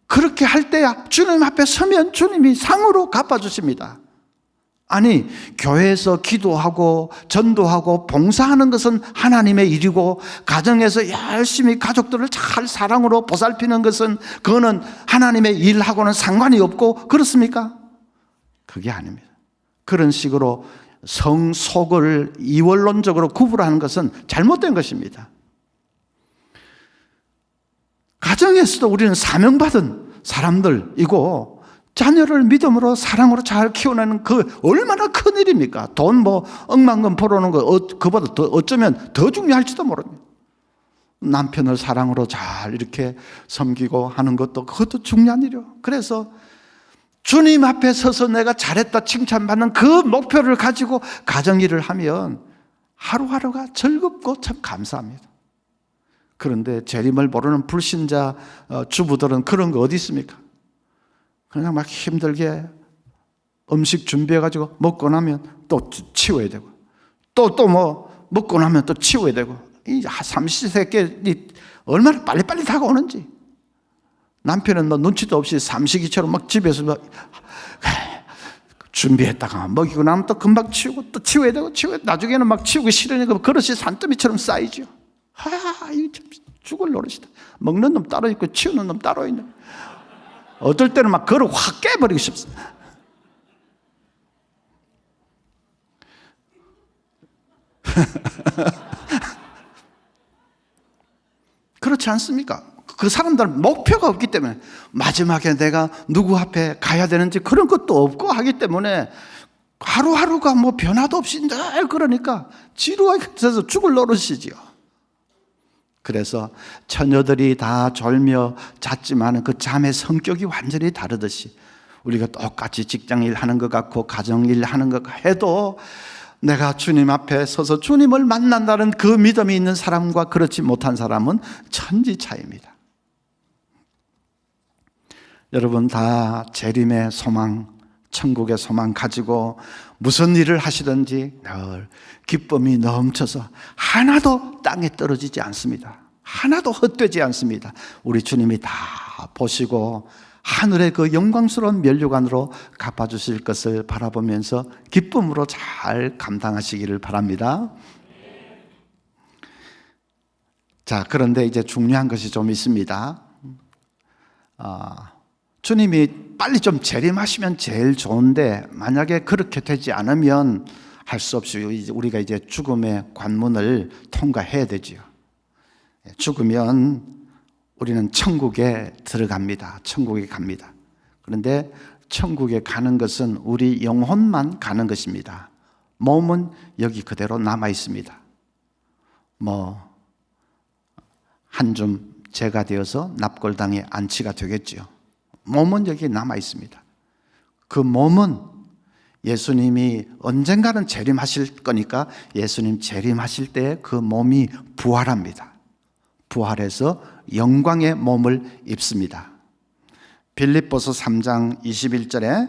[SPEAKER 2] 그렇게 할 때야 주님 앞에 서면 주님이 상으로 갚아주십니다. 아니, 교회에서 기도하고 전도하고 봉사하는 것은 하나님의 일이고, 가정에서 열심히 가족들을 잘 사랑으로 보살피는 것은 그거는 하나님의 일하고는 상관이 없고, 그렇습니까? 그게 아닙니다. 그런 식으로 성속을 이원론적으로 구분하는 것은 잘못된 것입니다. 가정에서도 우리는 사명받은 사람들이고, 자녀를 믿음으로 사랑으로 잘 키워내는 그 얼마나 큰 일입니까? 돈 억만금 벌어오는 거 그보다 더 어쩌면 더 중요할지도 모릅니다. 남편을 사랑으로 잘 이렇게 섬기고 하는 것도 그것도 중요한 일이요. 그래서 주님 앞에 서서 내가 잘했다 칭찬받는 그 목표를 가지고 가정일을 하면 하루하루가 즐겁고 참 감사합니다. 그런데 재림을 모르는 불신자 주부들은 그런 거 어디 있습니까? 그냥 막 힘들게 음식 준비해가지고 먹고 나면 또 치워야 되고, 또 먹고 나면 또 치워야 되고, 이 삼시세끼 얼마나 빨리빨리 다가오는지. 남편은 눈치도 없이 삼식이처럼 막 집에서 준비했다가 먹이고 나면 또 금방 치우고 또 치워야 되고, 나중에는 막 치우기 싫으니까 그릇이 산더미처럼 쌓이죠. 이거 참 죽을 노릇이다. 먹는 놈 따로 있고 치우는 놈 따로 있는. 어떨 때는 막 그릇 확 깨버리고 싶습니다. 그렇지 않습니까? 그 사람들은 목표가 없기 때문에, 마지막에 내가 누구 앞에 가야 되는지 그런 것도 없고 하기 때문에 하루하루가 변화도 없이 늘 그러니까 지루하게 돼서 죽을 노릇이지요. 그래서 처녀들이 다 졸며 잤지만 그 잠의 성격이 완전히 다르듯이, 우리가 똑같이 직장일 하는 것 같고 가정일 하는 것 해도 내가 주님 앞에 서서 주님을 만난다는 그 믿음이 있는 사람과 그렇지 못한 사람은 천지 차이입니다. 여러분 다 재림의 소망, 천국의 소망 가지고 무슨 일을 하시든지 늘 기쁨이 넘쳐서 하나도 땅에 떨어지지 않습니다. 하나도 헛되지 않습니다. 우리 주님이 다 보시고 하늘의 그 영광스러운 면류관으로 갚아주실 것을 바라보면서 기쁨으로 잘 감당하시기를 바랍니다. 자, 그런데 이제 중요한 것이 좀 있습니다. 주님이 빨리 좀 재림하시면 제일 좋은데, 만약에 그렇게 되지 않으면 할 수 없이 우리가 이제 죽음의 관문을 통과해야 되지요. 죽으면 우리는 천국에 들어갑니다. 천국에 갑니다. 그런데 천국에 가는 것은 우리 영혼만 가는 것입니다. 몸은 여기 그대로 남아 있습니다. 한 줌 재가 되어서 납골당에 안치가 되겠죠. 몸은 여기 남아 있습니다. 그 몸은 예수님이 언젠가는 재림하실 거니까 예수님 재림하실 때 그 몸이 부활합니다. 부활해서 영광의 몸을 입습니다. 빌립보서 3장 21절에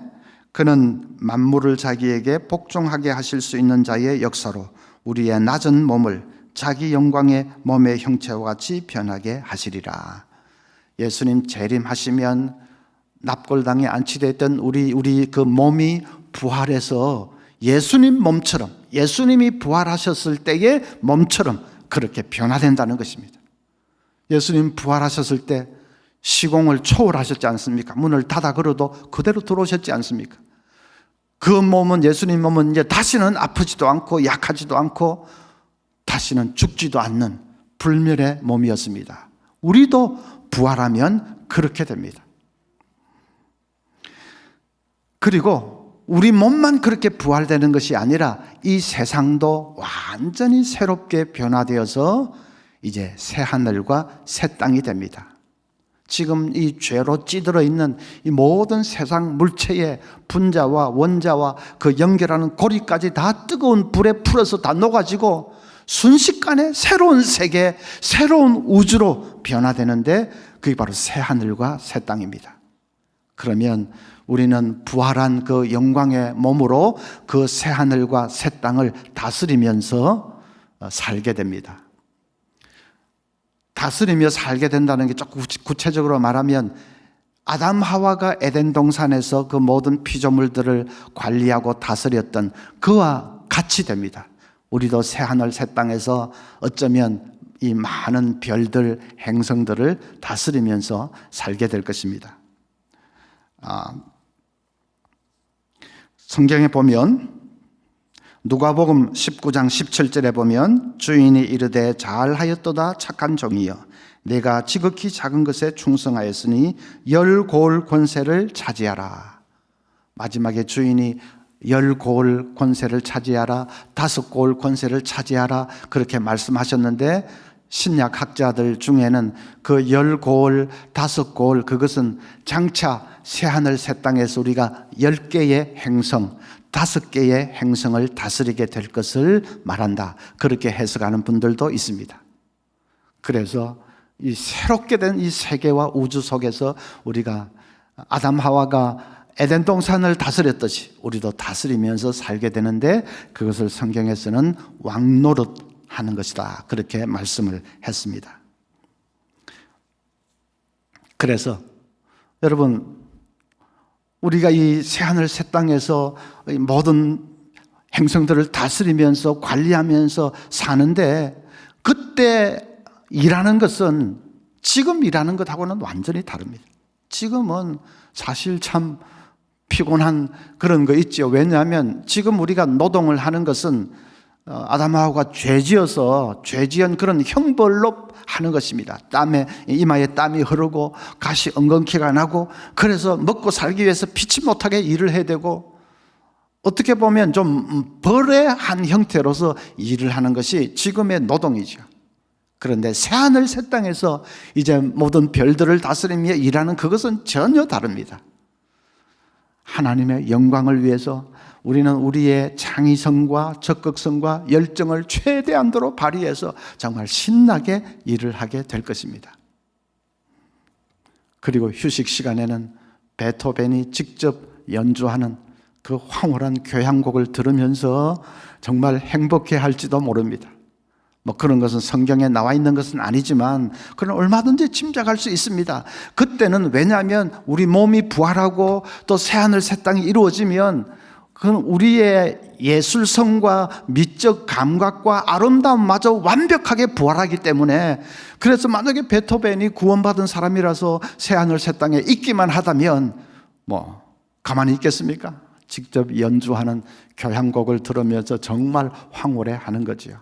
[SPEAKER 2] 그는 만물을 자기에게 복종하게 하실 수 있는 자의 역사로 우리의 낮은 몸을 자기 영광의 몸의 형체와 같이 변하게 하시리라. 예수님 재림하시면 납골당에 안치됐던 우리 그 몸이 부활해서 예수님 몸처럼, 예수님이 부활하셨을 때의 몸처럼 그렇게 변화된다는 것입니다. 예수님 부활하셨을 때 시공을 초월하셨지 않습니까? 문을 닫아 걸어도 그대로 들어오셨지 않습니까? 그 몸은, 예수님 몸은 이제 다시는 아프지도 않고 약하지도 않고 다시는 죽지도 않는 불멸의 몸이었습니다. 우리도 부활하면 그렇게 됩니다. 그리고 우리 몸만 그렇게 부활되는 것이 아니라 이 세상도 완전히 새롭게 변화되어서 이제 새 하늘과 새 땅이 됩니다. 지금 이 죄로 찌들어 있는 이 모든 세상 물체의 분자와 원자와 그 연결하는 고리까지 다 뜨거운 불에 풀어서 다 녹아지고 순식간에 새로운 세계, 새로운 우주로 변화되는데 그게 바로 새 하늘과 새 땅입니다. 그러면 우리는 부활한 그 영광의 몸으로 그 새 하늘과 새 땅을 다스리면서 살게 됩니다. 다스리며 살게 된다는 게 조금 구체적으로 말하면 아담 하와가 에덴 동산에서 그 모든 피조물들을 관리하고 다스렸던 그와 같이 됩니다. 우리도 새하늘 새 땅에서 어쩌면 이 많은 별들, 행성들을 다스리면서 살게 될 것입니다. 성경에 보면 누가복음 19장 17절에 보면 주인이 이르되 잘하였도다 착한 종이여 내가 지극히 작은 것에 충성하였으니 10고을 권세를 차지하라. 마지막에 주인이 10고을 권세를 차지하라, 5고을 권세를 차지하라 그렇게 말씀하셨는데 신약 학자들 중에는 그 10고을, 5고을 그것은 장차 새하늘 새 땅에서 우리가 10개의 행성, 5개의 행성을 다스리게 될 것을 말한다. 그렇게 해석하는 분들도 있습니다. 그래서 이 새롭게 된 이 세계와 우주 속에서 우리가 아담 하와가 에덴 동산을 다스렸듯이 우리도 다스리면서 살게 되는데 그것을 성경에서는 왕노릇 하는 것이다. 그렇게 말씀을 했습니다. 그래서 여러분 우리가 이 새하늘 새 땅에서 모든 행성들을 다스리면서 관리하면서 사는데 그때 일하는 것은 지금 일하는 것하고는 완전히 다릅니다. 지금은 사실 참 피곤한 그런 거 있죠. 왜냐하면 지금 우리가 노동을 하는 것은 아담하고가 죄지은 그런 형벌로 하는 것입니다. 이마에 땀이 흐르고 가시 엉겅퀴가 나고 그래서 먹고 살기 위해서 피치 못하게 일을 해야 되고 어떻게 보면 좀 벌의 형태로서 일을 하는 것이 지금의 노동이죠. 그런데 새하늘 새 땅에서 이제 모든 별들을 다스리며 일하는 그것은 전혀 다릅니다. 하나님의 영광을 위해서 우리는 우리의 창의성과 적극성과 열정을 최대한도로 발휘해서 정말 신나게 일을 하게 될 것입니다. 그리고 휴식 시간에는 베토벤이 직접 연주하는 그 황홀한 교향곡을 들으면서 정말 행복해 할지도 모릅니다. 그런 것은 성경에 나와 있는 것은 아니지만 그건 얼마든지 짐작할 수 있습니다. 그때는 왜냐하면 우리 몸이 부활하고 또 새하늘 새 땅이 이루어지면 그건 우리의 예술성과 미적 감각과 아름다움마저 완벽하게 부활하기 때문에 그래서 만약에 베토벤이 구원받은 사람이라서 새하늘 새 땅에 있기만 하다면 가만히 있겠습니까? 직접 연주하는 교향곡을 들으면서 정말 황홀해 하는 거지요.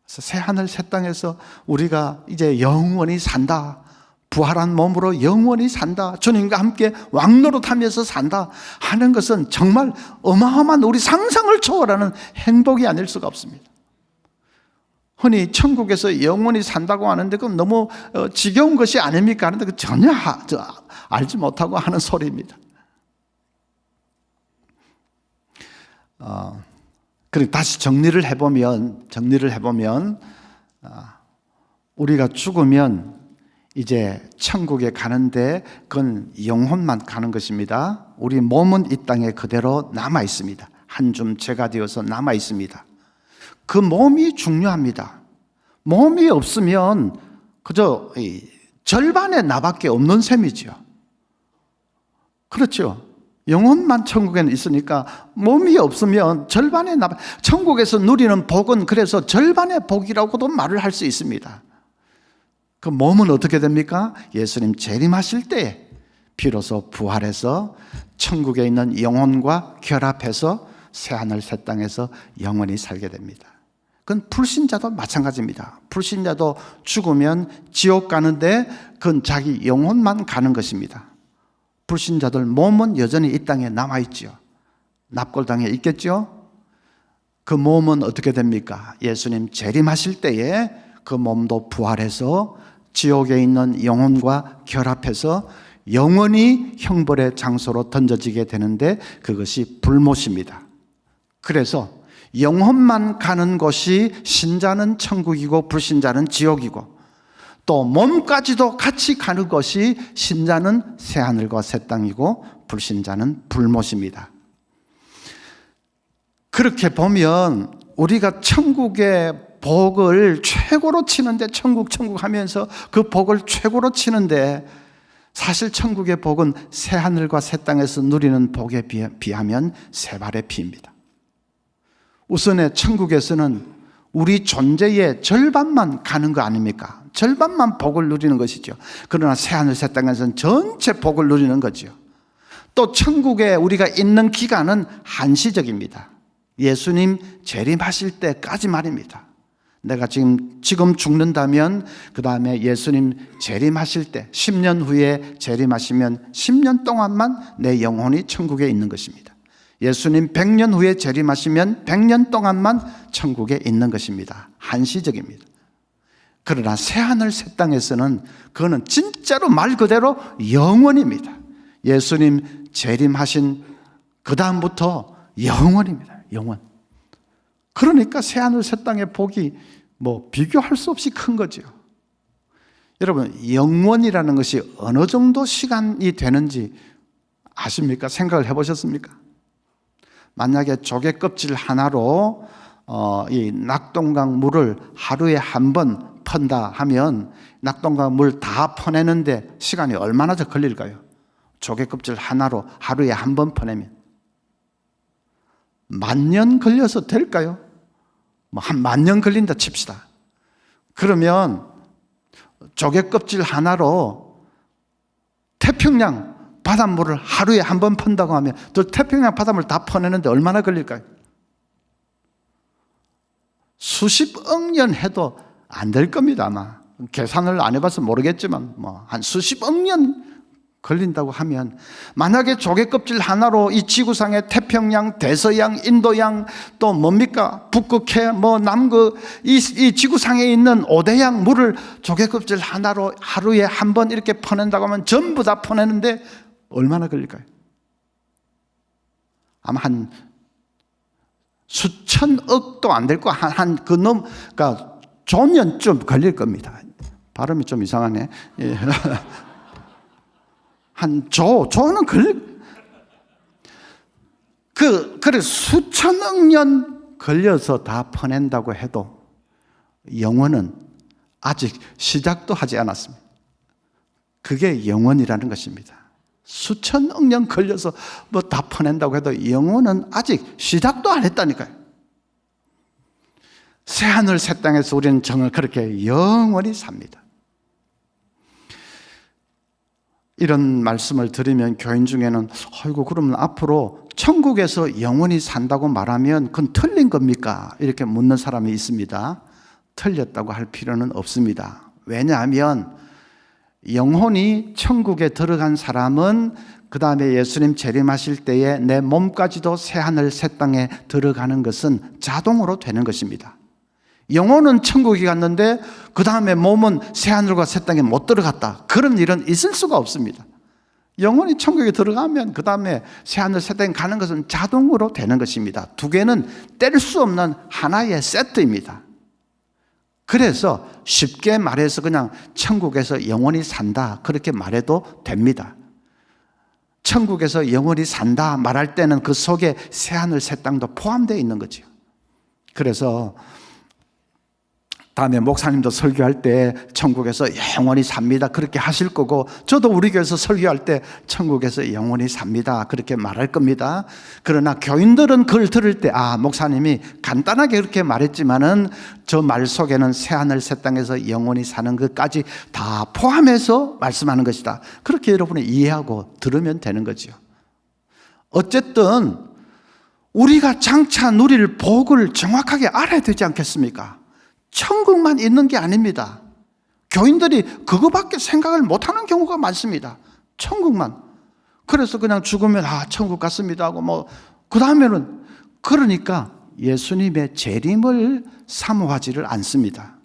[SPEAKER 2] 그래서 새하늘 새 땅에서 우리가 이제 영원히 산다, 부활한 몸으로 영원히 산다, 주님과 함께 왕노릇하면서 산다 하는 것은 정말 어마어마한 우리 상상을 초월하는 행복이 아닐 수가 없습니다. 흔히 천국에서 영원히 산다고 하는데 그건 너무 지겨운 것이 아닙니까? 하는데 그 전혀 알지 못하고 하는 소리입니다. 그리고 다시 정리를 해보면 우리가 죽으면 이제 천국에 가는데 그건 영혼만 가는 것입니다. 우리 몸은 이 땅에 그대로 남아 있습니다. 한 줌 재가 되어서 남아 있습니다. 그 몸이 중요합니다. 몸이 없으면 그저 절반의 나밖에 없는 셈이죠. 그렇죠. 영혼만 천국에는 있으니까 몸이 없으면 절반의 나, 천국에서 누리는 복은 그래서 절반의 복이라고도 말을 할 수 있습니다. 그 몸은 어떻게 됩니까? 예수님 재림하실 때 비로소 부활해서 천국에 있는 영혼과 결합해서 새하늘 새 땅에서 영원히 살게 됩니다. 그건 불신자도 마찬가지입니다. 불신자도 죽으면 지옥 가는데 그건 자기 영혼만 가는 것입니다. 불신자들 몸은 여전히 이 땅에 남아있죠. 납골당에 있겠죠. 그 몸은 어떻게 됩니까? 예수님 재림하실 때에 그 몸도 부활해서 지옥에 있는 영혼과 결합해서 영원히 형벌의 장소로 던져지게 되는데 그것이 불못입니다. 그래서 영혼만 가는 곳이 신자는 천국이고 불신자는 지옥이고 또 몸까지도 같이 가는 것이 신자는 새하늘과 새 땅이고 불신자는 불못입니다. 그렇게 보면 우리가 천국의 복을 최고로 치는데 천국 하면서 그 복을 최고로 치는데 사실 천국의 복은 새하늘과 새 땅에서 누리는 복에 비하면 세 발의 피입니다. 우선에 천국에서는 우리 존재의 절반만 가는 거 아닙니까? 절반만 복을 누리는 것이죠. 그러나 새하늘 새 땅에서는 전체 복을 누리는 거죠. 또 천국에 우리가 있는 기간은 한시적입니다. 예수님 재림하실 때까지 말입니다. 내가 지금 죽는다면 그 다음에 예수님 재림하실 때 10년 후에 재림하시면 10년 동안만 내 영혼이 천국에 있는 것입니다. 예수님 100년 후에 재림하시면 100년 동안만 천국에 있는 것입니다. 한시적입니다. 그러나 새하늘 새 땅에서는 그거는 진짜로 말 그대로 영원입니다. 예수님 재림하신 그 다음부터 영원입니다. 영원. 그러니까 새하늘 새 땅의 복이 비교할 수 없이 큰 거죠. 여러분, 영원이라는 것이 어느 정도 시간이 되는지 아십니까? 생각을 해보셨습니까? 만약에 조개 껍질 하나로 이 낙동강 물을 하루에 한 번 펀다 하면 낙동강 물 다 퍼내는데 시간이 얼마나 더 걸릴까요? 조개 껍질 하나로 하루에 한 번 퍼내면 10,000년 걸려서 될까요? 한 10,000년 걸린다 칩시다. 그러면 조개 껍질 하나로 태평양 바닷물을 하루에 한 번 펀다고 하면 또 태평양 바닷물 다 퍼내는데 얼마나 걸릴까요? 수십억 년 해도 안 될 겁니다. 아마 계산을 안 해봐서 모르겠지만 한 수십억 년 걸린다고 하면 만약에 조개 껍질 하나로 이 지구상의 태평양, 대서양, 인도양 또 뭡니까? 북극해, 남극 이 지구상에 있는 5대양 물을 조개 껍질 하나로 하루에 한 번 이렇게 퍼낸다고 하면 전부 다 퍼내는데 얼마나 걸릴까요? 아마 한 수천억도 안 될 거 그러니까 조년쯤 걸릴 겁니다. 발음이 좀 이상하네. 예. 조는 그래 수천억 년 걸려서 다 퍼낸다고 해도 영원은 아직 시작도 하지 않았습니다. 그게 영원이라는 것입니다. 수천억 년 걸려서 다 퍼낸다고 해도 영원은 아직 시작도 안 했다니까요. 새하늘 새 땅에서 우리는 정을 그렇게 영원히 삽니다. 이런 말씀을 드리면 교인 중에는 아이고 그러면 앞으로 천국에서 영원히 산다고 말하면 그건 틀린 겁니까? 이렇게 묻는 사람이 있습니다. 틀렸다고 할 필요는 없습니다. 왜냐하면 영혼이 천국에 들어간 사람은 그 다음에 예수님 재림하실 때에 내 몸까지도 새하늘 새 땅에 들어가는 것은 자동으로 되는 것입니다. 영혼은 천국에 갔는데 그 다음에 몸은 새하늘과 새 땅에 못 들어갔다. 그런 일은 있을 수가 없습니다. 영혼이 천국에 들어가면 그 다음에 새하늘 새 땅에 가는 것은 자동으로 되는 것입니다. 두 개는 뗄 수 없는 하나의 세트입니다. 그래서 쉽게 말해서 그냥 천국에서 영원히 산다 그렇게 말해도 됩니다. 천국에서 영원히 산다 말할 때는 그 속에 새하늘 새 땅도 포함되어 있는 거죠. 그래서 다음에 목사님도 설교할 때 천국에서 영원히 삽니다 그렇게 하실 거고, 저도 우리 교회에서 설교할 때 천국에서 영원히 삽니다 그렇게 말할 겁니다. 그러나 교인들은 그걸 들을 때 목사님이 간단하게 그렇게 말했지만은 저 말 속에는 새하늘 새 땅에서 영원히 사는 것까지 다 포함해서 말씀하는 것이다, 그렇게 여러분이 이해하고 들으면 되는 거죠. 어쨌든 우리가 장차 누릴 복을 정확하게 알아야 되지 않겠습니까? 천국만 있는 게 아닙니다. 교인들이 그거밖에 생각을 못하는 경우가 많습니다. 천국만. 그래서 그냥 죽으면 천국 갔습니다 하고 그 다음에는, 그러니까 예수님의 재림을 사모하지를 않습니다.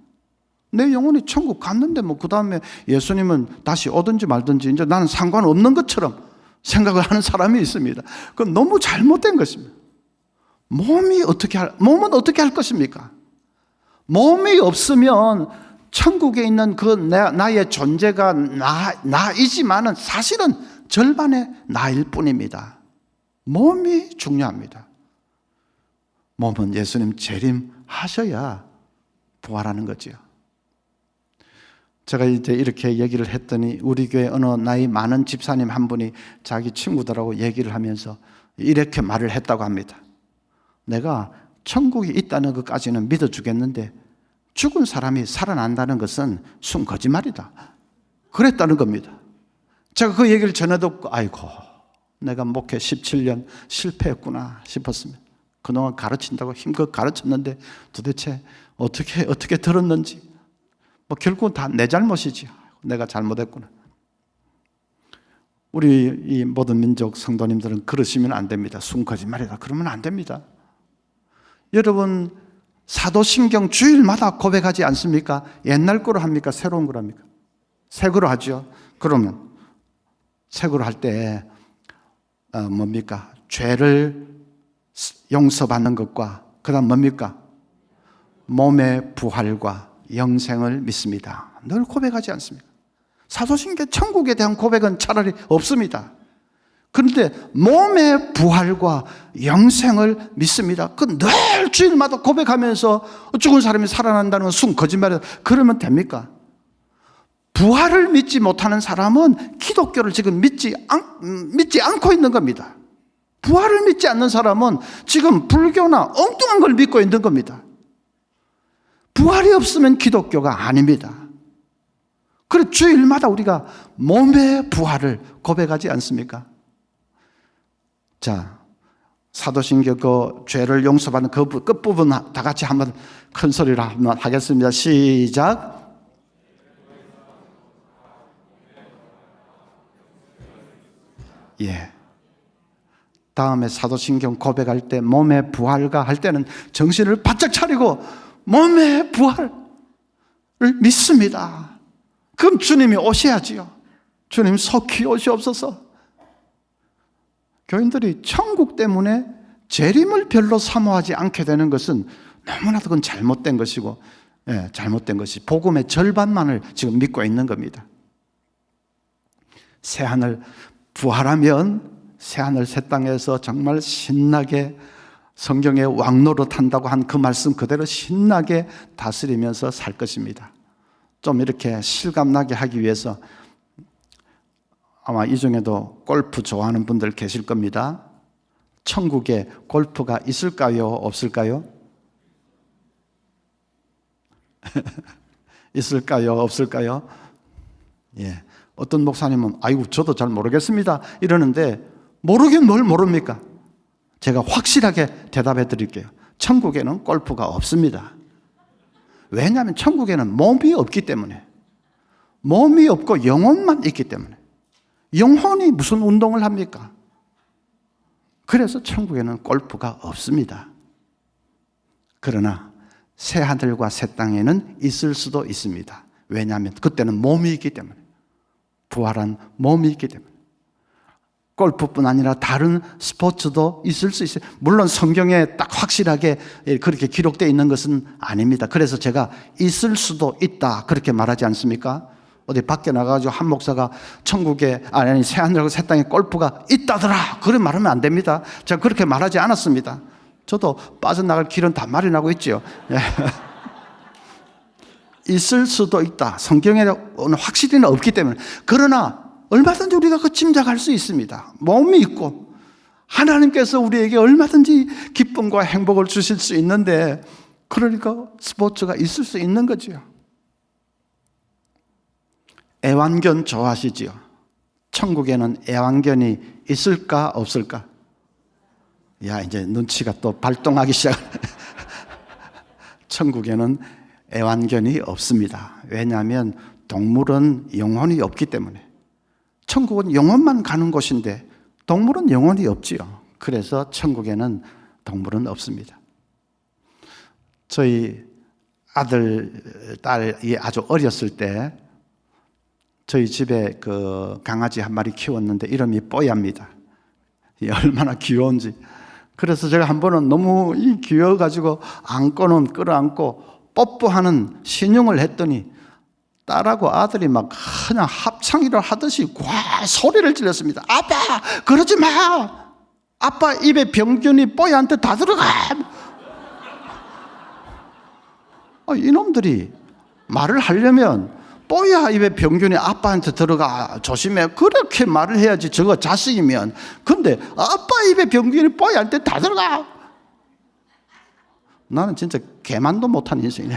[SPEAKER 2] 내 영혼이 천국 갔는데 그 다음에 예수님은 다시 오든지 말든지 이제 나는 상관없는 것처럼 생각을 하는 사람이 있습니다. 그건 너무 잘못된 것입니다. 몸은 어떻게 할 것입니까? 몸이 없으면 천국에 있는 그 나의 존재가 나이지만은 사실은 절반의 나일 뿐입니다. 몸이 중요합니다. 몸은 예수님 재림하셔야 부활하는 거죠. 제가 이제 이렇게 얘기를 했더니 우리 교회 어느 나이 많은 집사님 한 분이 자기 친구들하고 얘기를 하면서 이렇게 말을 했다고 합니다. 내가 천국이 있다는 것까지는 믿어주겠는데 죽은 사람이 살아난다는 것은 순 거짓말이다, 그랬다는 겁니다. 제가 그 얘기를 전해 듣고 아이고 내가 목회 17년 실패했구나 싶었습니다. 그동안 가르친다고 힘껏 가르쳤는데 도대체 어떻게 들었는지 결국은 다 내 잘못이지, 내가 잘못했구나. 우리 이 모든 민족 성도님들은 그러시면 안 됩니다. 순 거짓말이다 그러면 안 됩니다. 여러분 사도신경 주일마다 고백하지 않습니까? 옛날 거로 합니까? 새로운 거로 합니까? 새 거로 하죠. 그러면 새 거로 할 때 뭡니까? 죄를 용서받는 것과 그 다음 뭡니까? 몸의 부활과 영생을 믿습니다. 늘 고백하지 않습니까? 사도신경 천국에 대한 고백은 차라리 없습니다. 그런데 몸의 부활과 영생을 믿습니다. 그 늘 주일마다 고백하면서 죽은 사람이 살아난다는 건 순 거짓말이다, 그러면 됩니까? 부활을 믿지 못하는 사람은 기독교를 지금 믿지 않고 있는 겁니다. 부활을 믿지 않는 사람은 지금 불교나 엉뚱한 걸 믿고 있는 겁니다. 부활이 없으면 기독교가 아닙니다. 그래서 주일마다 우리가 몸의 부활을 고백하지 않습니까? 자, 사도신경 그 죄를 용서받는 그 끝부분 다 같이 한번 큰 소리로 한번 하겠습니다. 시작. 예. 다음에 사도신경 고백할 때 몸의 부활과 할 때는 정신을 바짝 차리고 몸의 부활을 믿습니다. 그럼 주님이 오셔야지요. 주님 속히 오시옵소서. 교인들이 천국 때문에 재림을 별로 사모하지 않게 되는 것은 너무나도 그건 잘못된 것이고, 잘못된 것이 복음의 절반만을 지금 믿고 있는 겁니다. 새하늘 부활하면 새하늘 새 땅에서 정말 신나게 성경의 왕노릇 한다고 한 그 말씀 그대로 신나게 다스리면서 살 것입니다. 좀 이렇게 실감나게 하기 위해서 아마 이 중에도 골프 좋아하는 분들 계실 겁니다. 천국에 골프가 있을까요? 없을까요? 있을까요? 없을까요? 예. 어떤 목사님은 아이고 저도 잘 모르겠습니다 이러는데, 모르긴 뭘 모릅니까? 제가 확실하게 대답해 드릴게요. 천국에는 골프가 없습니다. 왜냐하면 천국에는 몸이 없기 때문에. 몸이 없고 영혼만 있기 때문에. 영혼이 무슨 운동을 합니까? 그래서 천국에는 골프가 없습니다. 그러나 새하늘과 새 땅에는 있을 수도 있습니다. 왜냐하면 그때는 몸이 있기 때문에. 부활한 몸이 있기 때문에. 골프뿐 아니라 다른 스포츠도 있을 수 있어요. 물론 성경에 딱 확실하게 그렇게 기록되어 있는 것은 아닙니다. 그래서 제가 있을 수도 있다 그렇게 말하지 않습니까? 어디 밖에 나가가지고 한 목사가 천국에 아니 새하늘과 새 땅에 골프가 있다더라 그런 말하면 안 됩니다. 제가 그렇게 말하지 않았습니다. 저도 빠져나갈 길은 다 마련하고 있죠. 있을 수도 있다. 성경에는 확실히는 없기 때문에. 그러나 얼마든지 우리가 그 짐작할 수 있습니다. 몸이 있고 하나님께서 우리에게 얼마든지 기쁨과 행복을 주실 수 있는데, 그러니까 스포츠가 있을 수 있는 거지요. 애완견 좋아하시지요? 천국에는 애완견이 있을까 없을까? 야, 이제 눈치가 또 발동하기 시작. 천국에는 애완견이 없습니다. 왜냐하면 동물은 영혼이 없기 때문에. 천국은 영혼만 가는 곳인데 동물은 영혼이 없지요. 그래서 천국에는 동물은 없습니다. 저희 아들, 딸이 아주 어렸을 때 저희 집에 그 강아지 한 마리 키웠는데 이름이 뽀야입니다. 얼마나 귀여운지. 그래서 제가 한 번은 너무 귀여워가지고 안고는 끌어안고 뽀뽀하는 신용을 했더니 딸하고 아들이 막 그냥 합창이를 하듯이 과 소리를 질렀습니다. 아빠 그러지 마. 아빠 입에 병균이 뽀야한테 다 들어가. 이놈들이 말을 하려면 뽀야 입에 병균이 아빠한테 들어가 조심해 그렇게 말을 해야지. 저거 자식이면. 근데 아빠 입에 병균이 뽀야한테 다 들어가. 나는 진짜 개만도 못한 인생이네.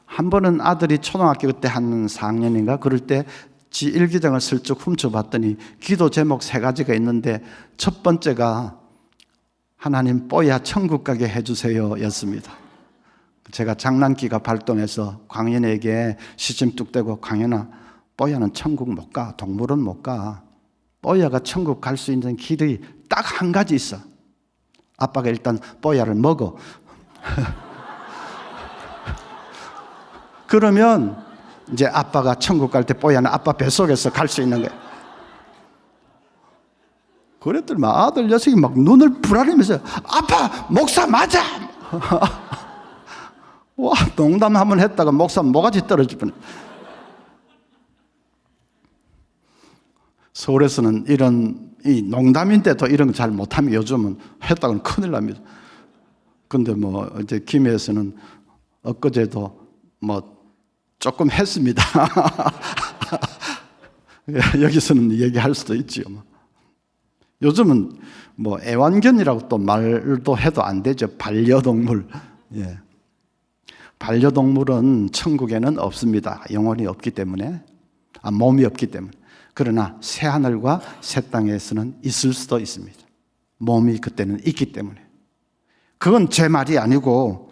[SPEAKER 2] 한 번은 아들이 초등학교 그때 한 4학년인가 그럴 때 지 일기장을 슬쩍 훔쳐봤더니 기도 제목 3가지가 있는데 첫 번째가 하나님 뽀야 천국 가게 해주세요 였습니다. 제가 장난기가 발동해서 광현에게 시침뚝 대고, 광현아 뽀야는 천국 못 가. 동물은 못 가. 뽀야가 천국 갈 수 있는 길이 딱 한 가지 있어. 아빠가 일단 뽀야를 먹어. 그러면 이제 아빠가 천국 갈 때 뽀야는 아빠 뱃속에서 갈 수 있는 거야. 그랬더니 막 아들 녀석이 막 눈을 부라리면서 아빠 목사 맞아. 와, 농담 한번 했다가 목사 모가지 떨어질 뻔. 서울에서는 이런 이 농담인데도 이런 거 잘 못하면 요즘은 했다고는 큰일 납니다. 근데 뭐 이제 김해에서는 엊그제도 뭐 조금 했습니다. 여기서는 얘기할 수도 있지요. 요즘은 뭐 애완견이라고 또 말도 해도 안 되죠. 반려동물. 예. 반려동물은 천국에는 없습니다. 영혼이 없기 때문에, 몸이 없기 때문에. 그러나 새하늘과 새 땅에서는 있을 수도 있습니다. 몸이 그때는 있기 때문에. 그건 제 말이 아니고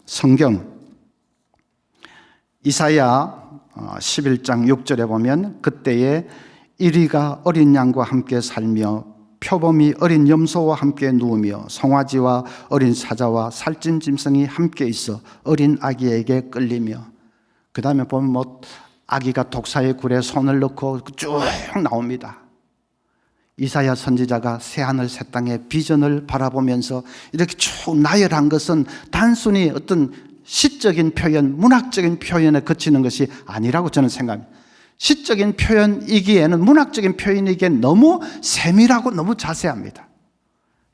[SPEAKER 2] 성경 이사야 11장 6절에 보면 그때에 이리가 어린 양과 함께 살며 표범이 어린 염소와 함께 누우며 송아지와 어린 사자와 살찐 짐승이 함께 있어 어린 아기에게 끌리며, 그 다음에 보면 뭐 아기가 독사의 굴에 손을 넣고 쭉 나옵니다. 이사야 선지자가 새하늘 새 땅의 비전을 바라보면서 이렇게 쭉 나열한 것은 단순히 어떤 시적인 표현, 문학적인 표현에 그치는 것이 아니라고 저는 생각합니다. 시적인 표현이기에는, 문학적인 표현이기에는 너무 세밀하고 너무 자세합니다.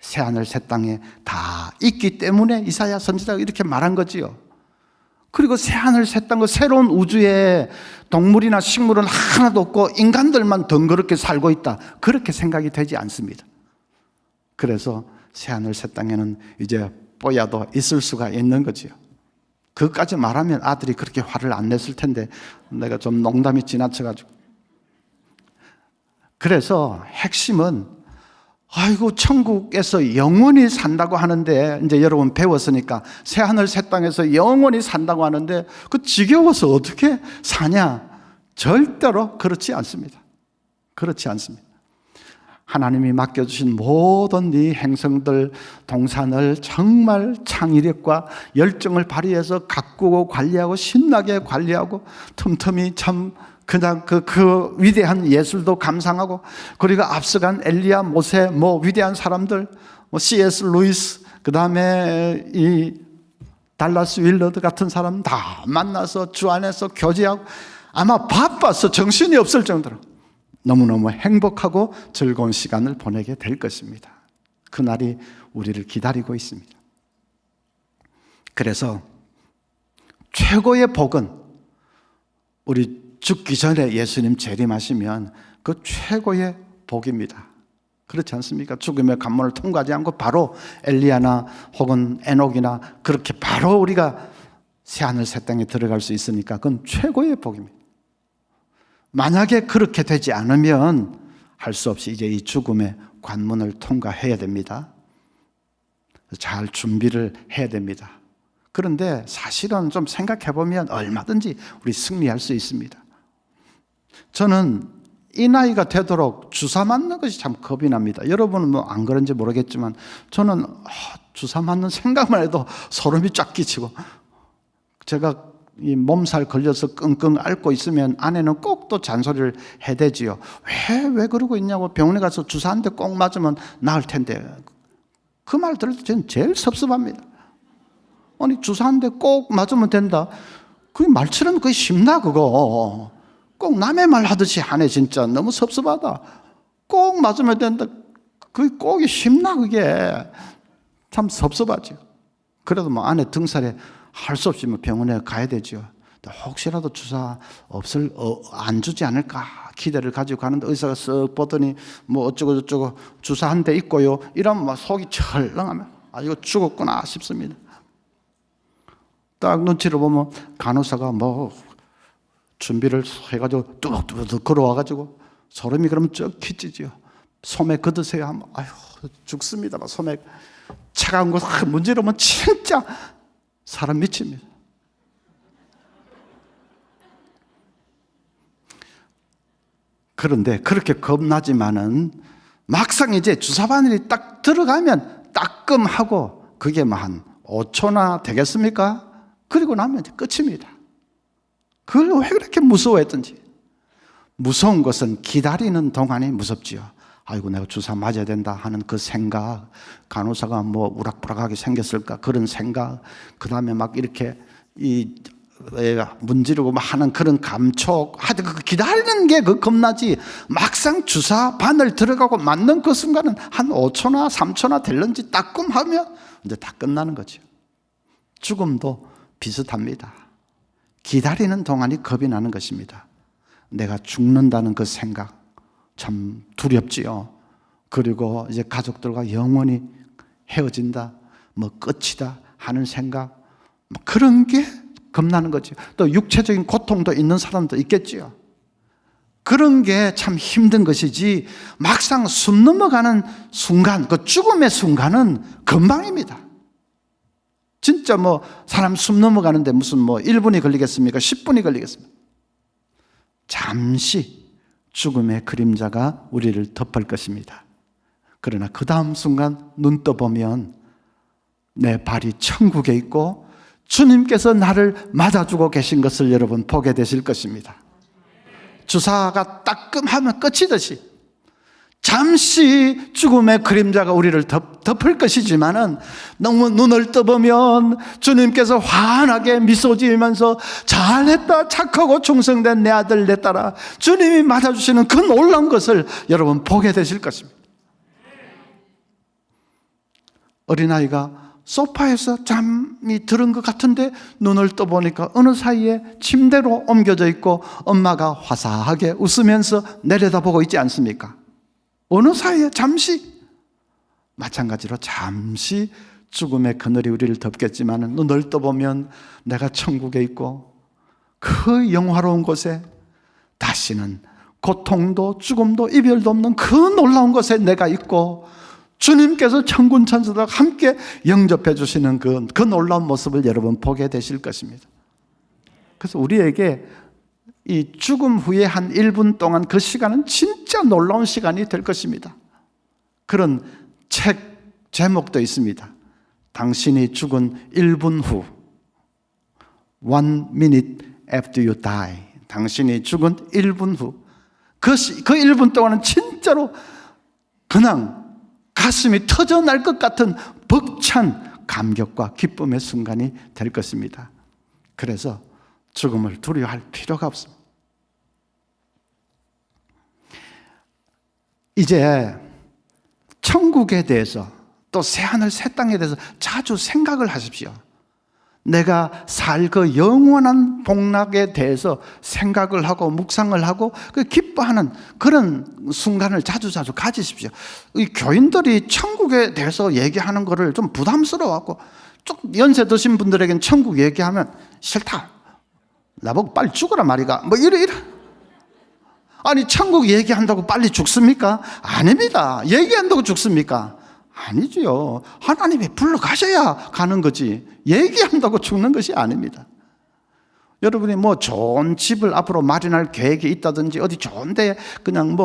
[SPEAKER 2] 새하늘 새 땅에 다 있기 때문에 이사야 선지자가 이렇게 말한 거지요. 그리고 새하늘 새 땅과 새로운 우주에 동물이나 식물은 하나도 없고 인간들만 덩그렇게 살고 있다, 그렇게 생각이 되지 않습니다. 그래서 새하늘 새 땅에는 이제 뽀야도 있을 수가 있는 거지요. 그것까지 말하면 아들이 그렇게 화를 안 냈을 텐데 내가 좀 농담이 지나쳐가지고. 그래서 핵심은 아이고, 천국에서 영원히 산다고 하는데, 이제 여러분 배웠으니까, 새하늘 새 땅에서 영원히 산다고 하는데, 그 지겨워서 어떻게 사냐? 절대로 그렇지 않습니다. 그렇지 않습니다. 하나님이 맡겨주신 모든 이 행성들, 동산을 정말 창의력과 열정을 발휘해서 가꾸고 관리하고 신나게 관리하고 틈틈이 참 그냥 그 위대한 예술도 감상하고, 그리고 앞서간 엘리야, 모세, 위대한 사람들, C.S. 루이스, 그 다음에 이 달라스 윌러드 같은 사람 다 만나서 주 안에서 교제하고, 아마 바빠서 정신이 없을 정도로 너무너무 행복하고 즐거운 시간을 보내게 될 것입니다. 그날이 우리를 기다리고 있습니다. 그래서 최고의 복은 우리 죽기 전에 예수님 재림하시면 그 최고의 복입니다. 그렇지 않습니까? 죽음의 관문을 통과하지 않고 바로 엘리야나 혹은 에녹이나 그렇게 바로 우리가 새하늘 새 땅에 들어갈 수 있으니까 그건 최고의 복입니다. 만약에 그렇게 되지 않으면 할 수 없이 이제 이 죽음의 관문을 통과해야 됩니다. 잘 준비를 해야 됩니다. 그런데 사실은 좀 생각해 보면 얼마든지 우리 승리할 수 있습니다. 저는 이 나이가 되도록 주사 맞는 것이 참 겁이 납니다. 여러분은 안 그런지 모르겠지만 저는 주사 맞는 생각만 해도 소름이 쫙 끼치고, 제가 이 몸살 걸려서 끙끙 앓고 있으면 아내는 꼭 또 잔소리를 해대지요. 왜 그러고 있냐고, 병원에 가서 주사 한 대 꼭 맞으면 나을 텐데. 그 말 들을 때 저는 제일 섭섭합니다. 아니, 주사 한 대 꼭 맞으면 된다. 그 말처럼 그게 쉽나 그거. 꼭 남의 말 하듯이 하네. 진짜 너무 섭섭하다. 꼭 맞으면 된다. 그게 꼭이 쉽나 그게. 참 섭섭하죠. 그래도 아내 등살에 할 수 없이 병원에 가야 되죠. 혹시라도 주사 안 주지 않을까 기대를 가지고 가는데, 의사가 쓱 보더니 어쩌고 저쩌고 주사 한 대 있고요, 이러면 속이 철렁하면 이거 죽었구나 싶습니다. 딱 눈치를 보면 간호사가 준비를 해가지고 뚜벅뚜벅 걸어와가지고 소름이 그러면 쩍 끼치죠. 소맥 걷으세요 하면 죽습니다. 소맥 차가운 거 문지르면 진짜 사람 미칩니다. 그런데 그렇게 겁나지만은 막상 이제 주사 바늘이 딱 들어가면 따끔하고 그게 한 5초나 되겠습니까? 그리고 나면 이제 끝입니다. 그걸 왜 그렇게 무서워했던지. 무서운 것은 기다리는 동안이 무섭지요. 아이고, 내가 주사 맞아야 된다 하는 그 생각, 간호사가 우락부락하게 생겼을까 그런 생각, 그 다음에 막 이렇게 문지르고 하는 그런 감촉, 하여튼 그 기다리는 게 그 겁나지. 막상 주사 바늘 들어가고 맞는 그 순간은 한 5초나 3초나 될런지 따끔하면 이제 다 끝나는 거죠. 죽음도 비슷합니다. 기다리는 동안이 겁이 나는 것입니다. 내가 죽는다는 그 생각 참 두렵지요. 그리고 이제 가족들과 영원히 헤어진다, 끝이다 하는 생각, 그런 게 겁나는 거죠. 또 육체적인 고통도 있는 사람도 있겠지요. 그런 게 참 힘든 것이지, 막상 숨 넘어가는 순간, 그 죽음의 순간은 금방입니다. 진짜 사람 숨 넘어가는데 무슨 1분이 걸리겠습니까? 10분이 걸리겠습니까? 잠시 죽음의 그림자가 우리를 덮을 것입니다. 그러나 그 다음 순간 눈 떠보면 내 발이 천국에 있고 주님께서 나를 맞아주고 계신 것을 여러분 보게 되실 것입니다. 주사가 따끔하면 끝이듯이 잠시 죽음의 그림자가 우리를 덮을 것이지만은 너무 눈을 떠보면 주님께서 환하게 미소 지으면서 잘했다, 착하고 충성된 내 아들 내 딸아, 주님이 맞아주시는 그 놀라운 것을 여러분 보게 되실 것입니다. 어린아이가 소파에서 잠이 들은 것 같은데 눈을 떠보니까 어느 사이에 침대로 옮겨져 있고 엄마가 화사하게 웃으면서 내려다보고 있지 않습니까? 어느 사이에 잠시, 마찬가지로 잠시 죽음의 그늘이 우리를 덮겠지만 눈을 떠보면 내가 천국에 있고 그 영화로운 곳에 다시는 고통도 죽음도 이별도 없는 그 놀라운 곳에 내가 있고 주님께서 천군 천사들과 함께 영접해 주시는 그 놀라운 모습을 여러분 보게 되실 것입니다. 그래서 우리에게 이 죽음 후에 한 1분 동안 그 시간은 진짜 놀라운 시간이 될 것입니다. 그런 책 제목도 있습니다. 당신이 죽은 1분 후, 1 minute after you die. 당신이 죽은 1분 후, 그 1분 동안은 진짜로 그냥 가슴이 터져날 것 같은 벅찬 감격과 기쁨의 순간이 될 것입니다. 그래서 죽음을 두려워할 필요가 없습니다. 이제 천국에 대해서 또 새하늘 새 땅에 대해서 자주 생각을 하십시오. 내가 살 그 영원한 복락에 대해서 생각을 하고 묵상을 하고 기뻐하는 그런 순간을 자주 가지십시오. 이 교인들이 천국에 대해서 얘기하는 거를 좀 부담스러워하고, 좀 연세 드신 분들에게는 천국 얘기하면 싫다, 나보고 빨리 죽어라 말이가, 뭐 이래. 아니, 천국 얘기한다고 빨리 죽습니까? 아닙니다. 얘기한다고 죽습니까? 아니지요. 하나님이 불러가셔야 가는 거지, 얘기한다고 죽는 것이 아닙니다. 여러분이 뭐 좋은 집을 앞으로 마련할 계획이 있다든지, 어디 좋은 데 그냥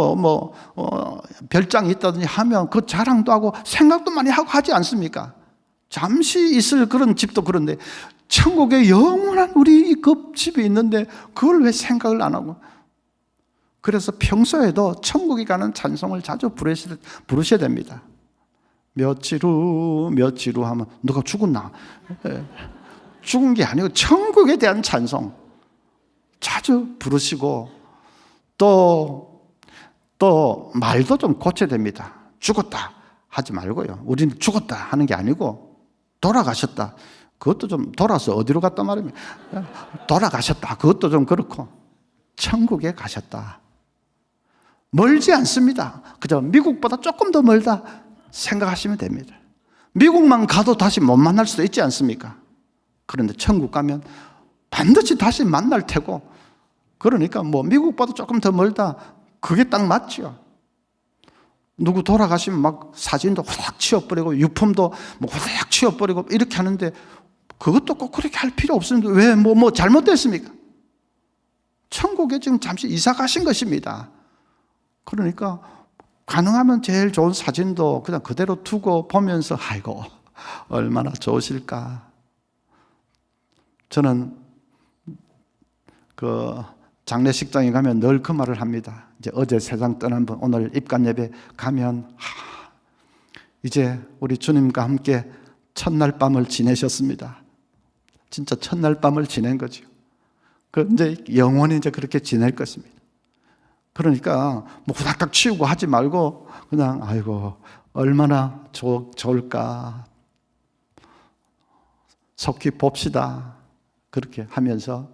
[SPEAKER 2] 별장이 있다든지 하면 그 자랑도 하고 생각도 많이 하고 하지 않습니까? 잠시 있을 그런 집도 그런데 천국에 영원한 우리 그 집이 있는데 그걸 왜 생각을 안 하고? 그래서 평소에도 천국에 가는 찬송을 자주 부르셔야 됩니다. 며칠 후 하면 누가 죽었나? 죽은 게 아니고 천국에 대한 찬송 자주 부르시고, 또 말도 좀 고쳐야 됩니다. 죽었다 하지 말고요. 우리는 죽었다 하는 게 아니고 돌아가셨다. 그것도 좀, 돌아서 어디로 갔단 말입니까? 돌아가셨다. 그것도 좀 그렇고, 천국에 가셨다. 멀지 않습니다. 그저 미국보다 조금 더 멀다 생각하시면 됩니다. 미국만 가도 다시 못 만날 수도 있지 않습니까? 그런데 천국 가면 반드시 다시 만날 테고, 그러니까 뭐 미국보다 조금 더 멀다, 그게 딱 맞죠. 누구 돌아가시면 막 사진도 후닥 치워버리고 유품도 뭐 후닥 치워버리고 이렇게 하는데, 그것도 꼭 그렇게 할 필요 없습니다. 왜 뭐 잘못됐습니까? 천국에 지금 잠시 이사 가신 것입니다. 그러니까 가능하면 제일 좋은 사진도 그냥 그대로 두고 보면서 아이고 얼마나 좋으실까. 저는 그 장례식장에 가면 늘 그 말을 합니다. 이제 어제 세상 떠난 분 오늘 입관 예배 가면 이제 우리 주님과 함께 첫날 밤을 지내셨습니다. 진짜 첫날 밤을 지낸 거죠. 그 이제 영원히 이제 그렇게 지낼 것입니다. 그러니까 뭐 후닥닥 치우고 하지 말고 그냥 아이고 얼마나 좋을까, 속히 봅시다, 그렇게 하면서,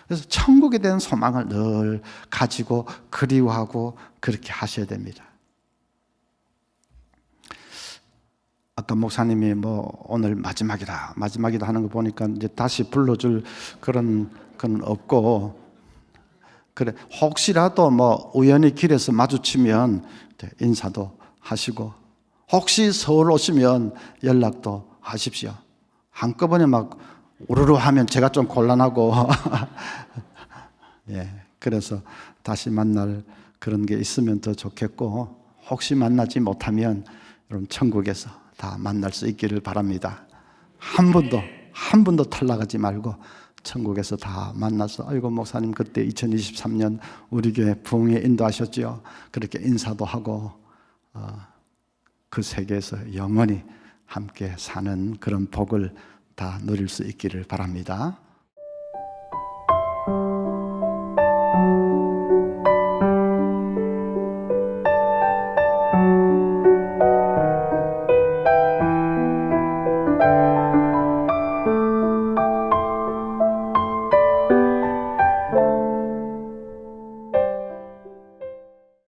[SPEAKER 2] 그래서 천국에 대한 소망을 늘 가지고 그리워하고 그렇게 하셔야 됩니다. 아까 목사님이 뭐 오늘 마지막이다 하는 거 보니까 이제 다시 불러줄 그런 건 없고, 그래 혹시라도 뭐 우연히 길에서 마주치면 인사도 하시고, 혹시 서울 오시면 연락도 하십시오. 한꺼번에 막 우르르 하면 제가 좀 곤란하고 예, 그래서 다시 만날 그런 게 있으면 더 좋겠고, 혹시 만나지 못하면 여러분 천국에서 다 만날 수 있기를 바랍니다. 한 분도 탈락하지 말고 천국에서 다 만나서, 아이고 목사님 그때 2023년 우리 교회 부흥회 인도하셨죠. 그렇게 인사도 하고 그 세계에서 영원히 함께 사는 그런 복을 다 누릴 수 있기를 바랍니다.